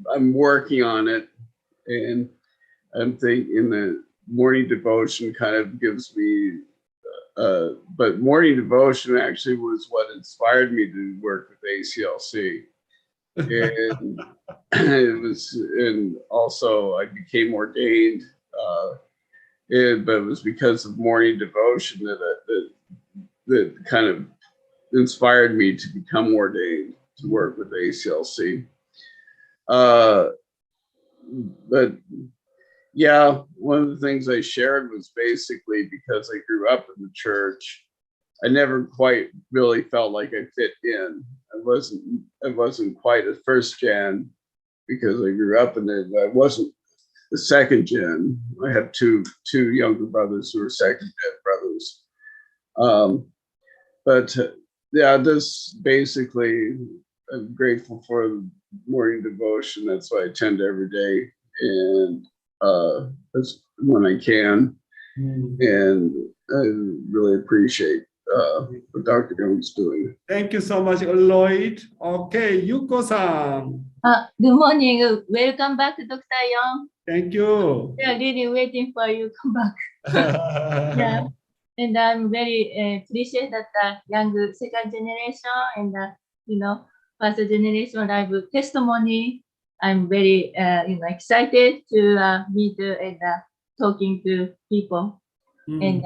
Speaker 13: I'm working on it, and I'm thinking the morning devotion kind of gives me. But morning devotion actually was what inspired me to work with ACLC. And and also I became ordained, but it was because of morning devotion that kind of inspired me to become ordained to work with ACLC. But yeah, one of the things I shared was basically because I grew up in the church, I never quite really felt like I fit in. I wasn't quite a first gen because I grew up in it. I wasn't the second gen. I have two younger brothers who are second gen brothers. Yeah, this basically, I'm grateful for morning devotion. That's why I attend every day, and that's when I can. And I really appreciate what Dr. Yong's doing.
Speaker 12: Thank you so much, Lloyd. Okay, Yuko-san.
Speaker 14: Good morning. Welcome back, Dr. Yong.
Speaker 12: Thank you.
Speaker 14: We are really waiting for you to come back. Yeah. And I'm very appreciate that young second generation and first generation live testimony. I'm very excited to meet and talking to people. And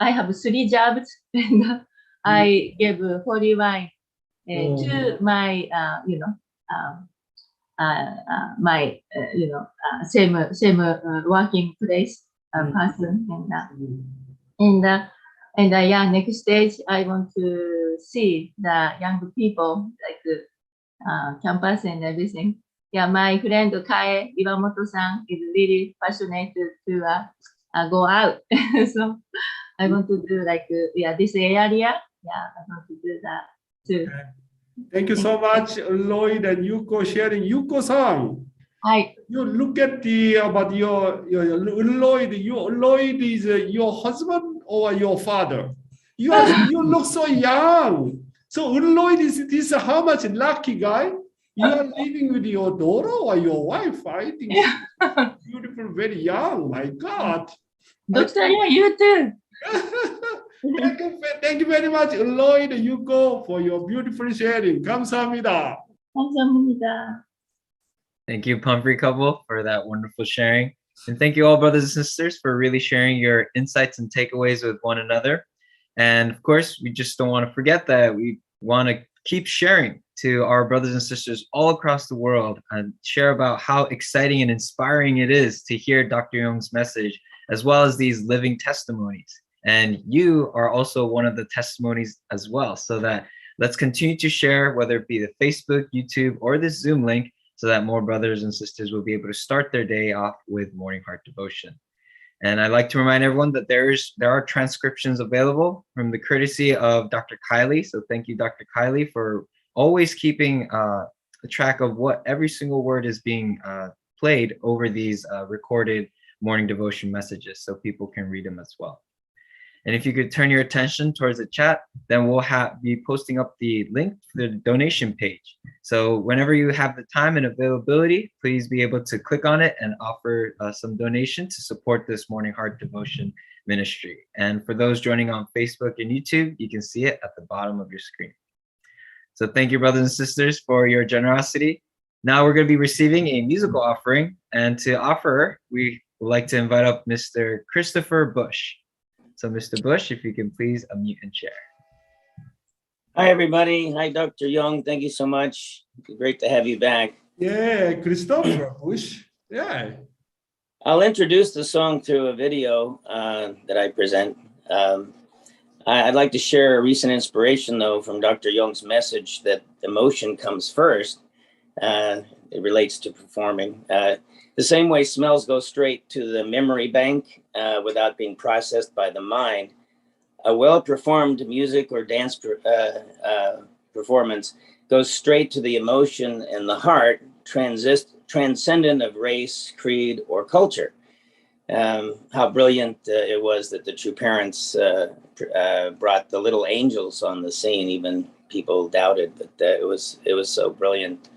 Speaker 14: I have 3 jobs, and I gave holy wine to my, my, same working place person, yeah, next stage I want to see the young people like campus and everything. Yeah, my friend Kae Iwamoto-san is really passionate to go out. So I want to do like, this area. Yeah, I want to do that too.
Speaker 12: Thank you so much, Lloyd and Yuko sharing. Yuko-san,
Speaker 14: Hi.
Speaker 12: you look at the about your Lloyd. Lloyd is your husband or your father? You look so young. So Lloyd is this how much lucky guy? You are living with your daughter or your wife? I think she's beautiful, very young. My God.
Speaker 14: Dr. Yang, you too.
Speaker 12: Thank you very much, Lloyd, Yuko, for your beautiful sharing. 감사합니다.
Speaker 14: 감사합니다.
Speaker 1: Thank you, Pumphrey couple, for that wonderful sharing. And thank you all, brothers and sisters, for really sharing your insights and takeaways with one another. And of course, we just don't want to forget that we want to keep sharing to our brothers and sisters all across the world and share about how exciting and inspiring it is to hear Dr. Yong's message, as well as these living testimonies. And you are also one of the testimonies as well. So that let's continue to share, whether it be the Facebook, YouTube, or this Zoom link, so that more brothers and sisters will be able to start their day off with morning heart devotion. And I'd like to remind everyone that there are transcriptions available from the courtesy of Dr. Kylie. So thank you, Dr. Kylie, for always keeping a track of what every single word is being played over these recorded morning devotion messages, so people can read them as well. And if you could turn your attention towards the chat, then we'll be posting up the link to the donation page. So whenever you have the time and availability, please be able to click on it and offer some donation to support this morning heart devotion ministry. And for those joining on Facebook and YouTube, you can see it at the bottom of your screen. So thank you, brothers and sisters, for your generosity. Now we're going to be receiving a musical offering, and to offer, we would like to invite up Mr. Christopher Bush. So Mr. Bush, if you can please unmute and share.
Speaker 15: Hi, everybody. Hi, Dr. Yong. Thank you so much. Great to have you back.
Speaker 12: Yeah, Christopher Bush. Yeah.
Speaker 15: I'll introduce the song through a video that I present. I'd like to share a recent inspiration, though, from Dr. Yong's message that emotion comes first. It relates to performing. The same way smells go straight to the memory bank without being processed by the mind, a well-performed music or dance performance goes straight to the emotion and the heart, transcendent of race, creed, or culture. How brilliant it was that the true parents brought the little angels on the scene. Even people doubted, but it was so brilliant.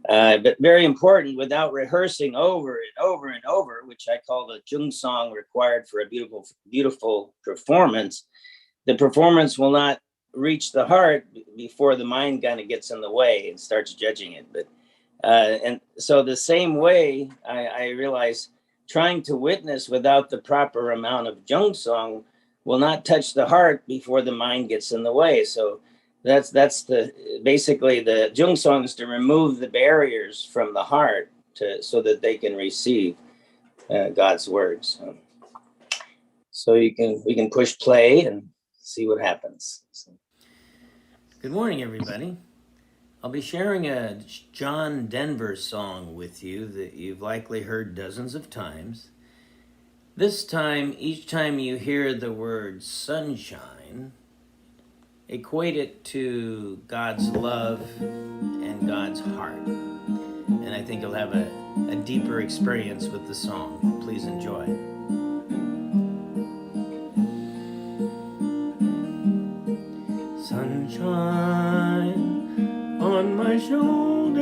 Speaker 15: But very important, without rehearsing over and over and over, which I call the Jung song required for a beautiful, beautiful performance. The performance will not reach the heart before the mind kind of gets in the way and starts judging it. But and so the same way, I realize trying to witness without the proper amount of Jung song will not touch the heart before the mind gets in the way. So that's basically the Jung song is to remove the barriers from the heart so that they can receive God's words. So we can push play and see what happens. So. Good morning, everybody. I'll be sharing a John Denver song with you that you've likely heard dozens of times. This time, each time you hear the word sunshine, equate it to God's love and God's heart. And I think you'll have a deeper experience with the song. Please enjoy. Sunshine on my shoulders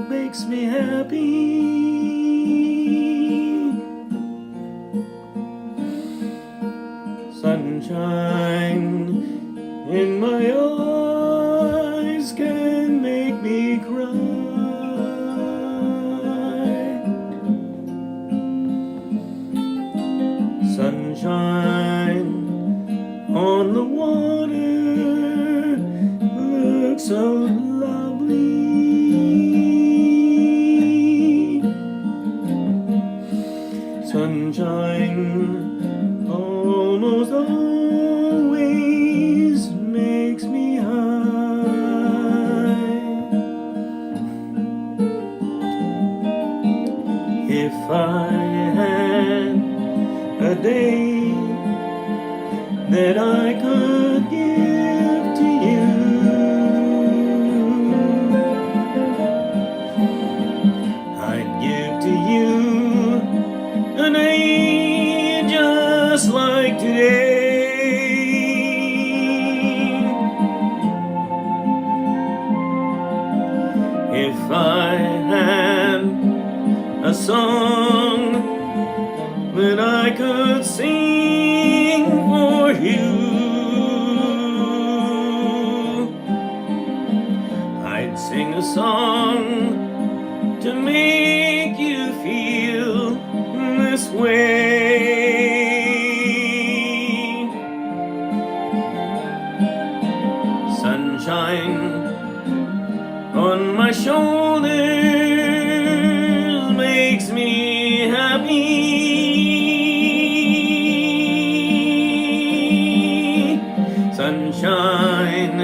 Speaker 15: makes me happy. Sunshine in my eyes can make me cry. Sunshine
Speaker 16: so lovely. Sunshine almost always makes me high. If I had a day that I could give to you, I'd give to you a day just like today. If I had a song that I could sing for you, I'd sing a song to make you feel this way. Sunshine on my shoulders makes me happy. Sunshine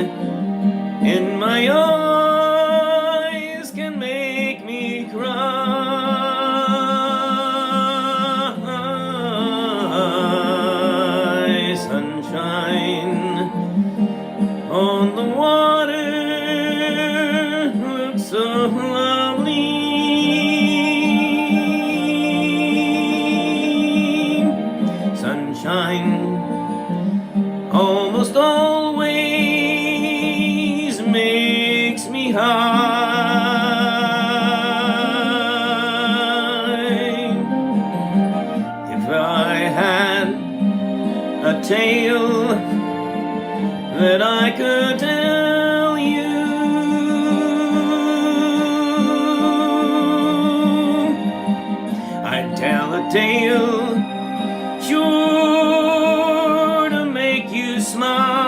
Speaker 16: in my eyes can make me cry. Sunshine on the water looks so lovely. Sunshine almost always makes me high. If I had a tale that I could tell you, I'd tell a tale sure to make you smile.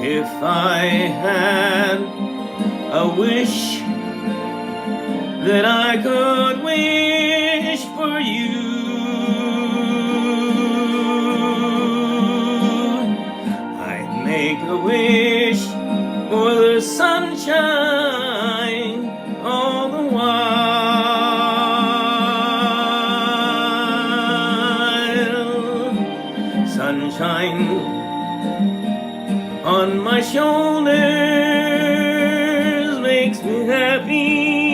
Speaker 16: If I had a wish that I could wish for you, I'd make a wish for the sunshine all the while. Sunshine on my shoulders makes me happy.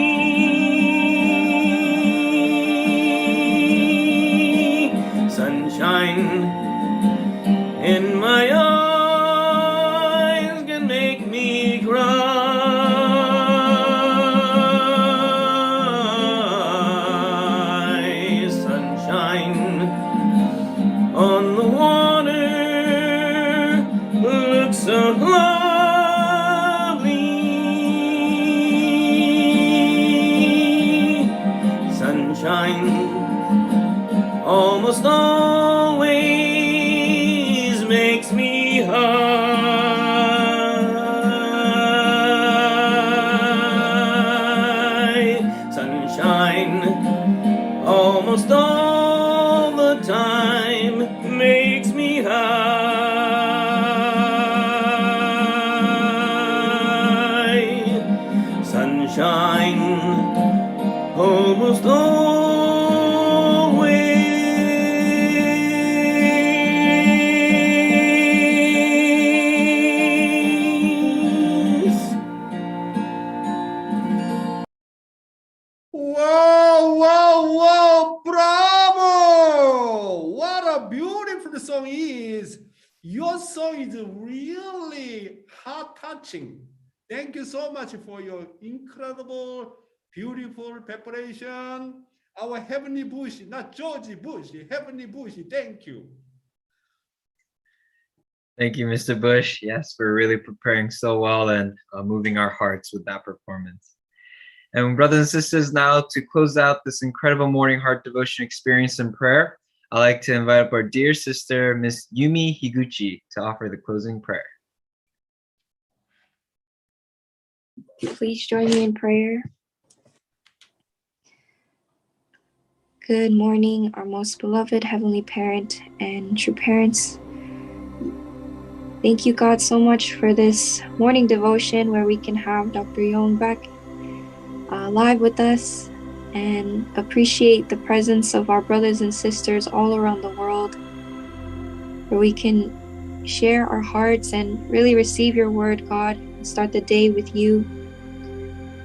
Speaker 16: Sunshine in my eyes can make me cry. Sunshine on the water looks so lovely. Sunshine almost always makes me high. Sunshine almost all the time makes me high. Sunshine almost always.
Speaker 12: Wow, wow, wow, bravo! What a beautiful song is. Your song is really heart-touching. Thank you so much for your incredible, beautiful preparation. Our Heavenly Bush, not George Bush, Heavenly Bush, thank you.
Speaker 1: Thank you, Mr. Bush. Yes, we're really preparing so well and moving our hearts with that performance. And brothers and sisters, now to close out this incredible morning heart devotion experience and prayer, I'd like to invite up our dear sister, Miss Yumi Higuchi, to offer the closing prayer.
Speaker 17: Please join me in prayer. Good morning, our most beloved Heavenly Parent and true parents. Thank you, God, so much for this morning devotion where we can have Dr. Yong back live with us and appreciate the presence of our brothers and sisters all around the world, where we can share our hearts and really receive your word, God, and start the day with you.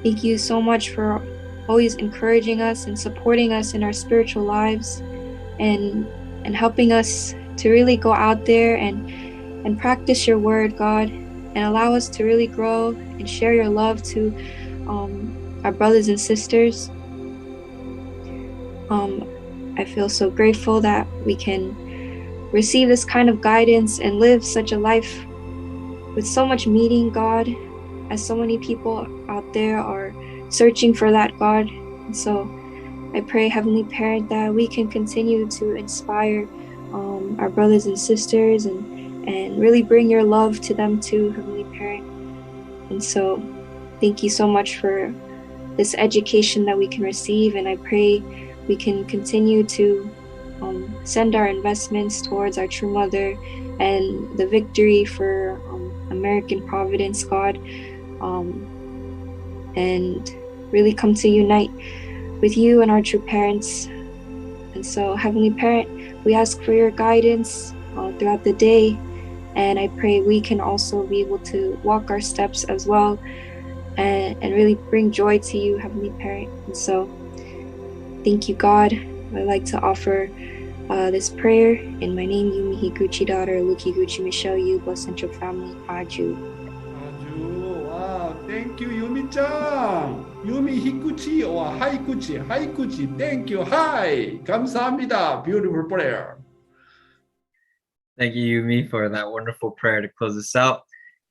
Speaker 17: Thank you so much for always encouraging us and supporting us in our spiritual lives and helping us to really go out there and practice your word, God, and allow us to really grow and share your love to our brothers and sisters. I feel so grateful that we can receive this kind of guidance and live such a life with so much meaning, God, as so many people out there are searching for that, God. And so I pray, Heavenly Parent, that we can continue to inspire our brothers and sisters and really bring your love to them too, Heavenly Parent. And so thank you so much for this education that we can receive, and I pray we can continue to send our investments towards our true mother and the victory for American Providence, God, and really come to unite with you and our true parents. And so, Heavenly Parent, we ask for your guidance throughout the day, and I pray we can also be able to walk our steps as well and really bring joy to you, Heavenly Parent. And so, thank you, God. I'd like to offer this prayer in my name, Yumi Higuchi, daughter, Luki Higuchi, Michelle, you, bless central family, Aju.
Speaker 12: Wow, thank you, Yumi-chan. Yumi Higuchi or Haikuchi. Thank you. Hi. 감사합니다. Beautiful prayer.
Speaker 1: Thank you, Yumi, for that wonderful prayer to close us out.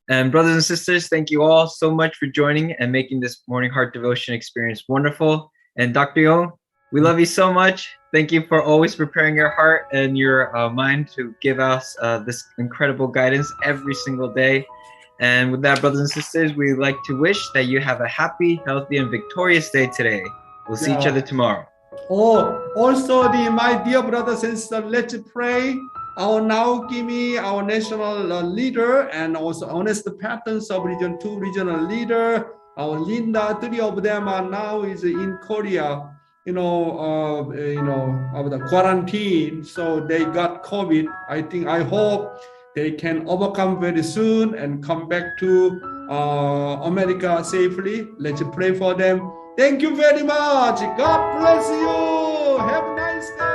Speaker 1: And brothers and sisters, thank you all so much for joining and making this morning heart devotion experience wonderful. And Dr. Yong, we love you so much. Thank you for always preparing your heart and your mind to give us this incredible guidance every single day. And with that, brothers and sisters, we'd like to wish that you have a happy, healthy, and victorious day today. We'll see each other tomorrow.
Speaker 12: Oh, also my dear brothers and sisters, let's pray. Our Naokimi, our national leader, and also Honest Patterns of Region 2 regional leader, our Linda, 3 of them are now is in Korea, of the quarantine. So they got COVID. I hope they can overcome very soon and come back to America safely. Let's pray for them. Thank you very much. God bless you. Have a nice day.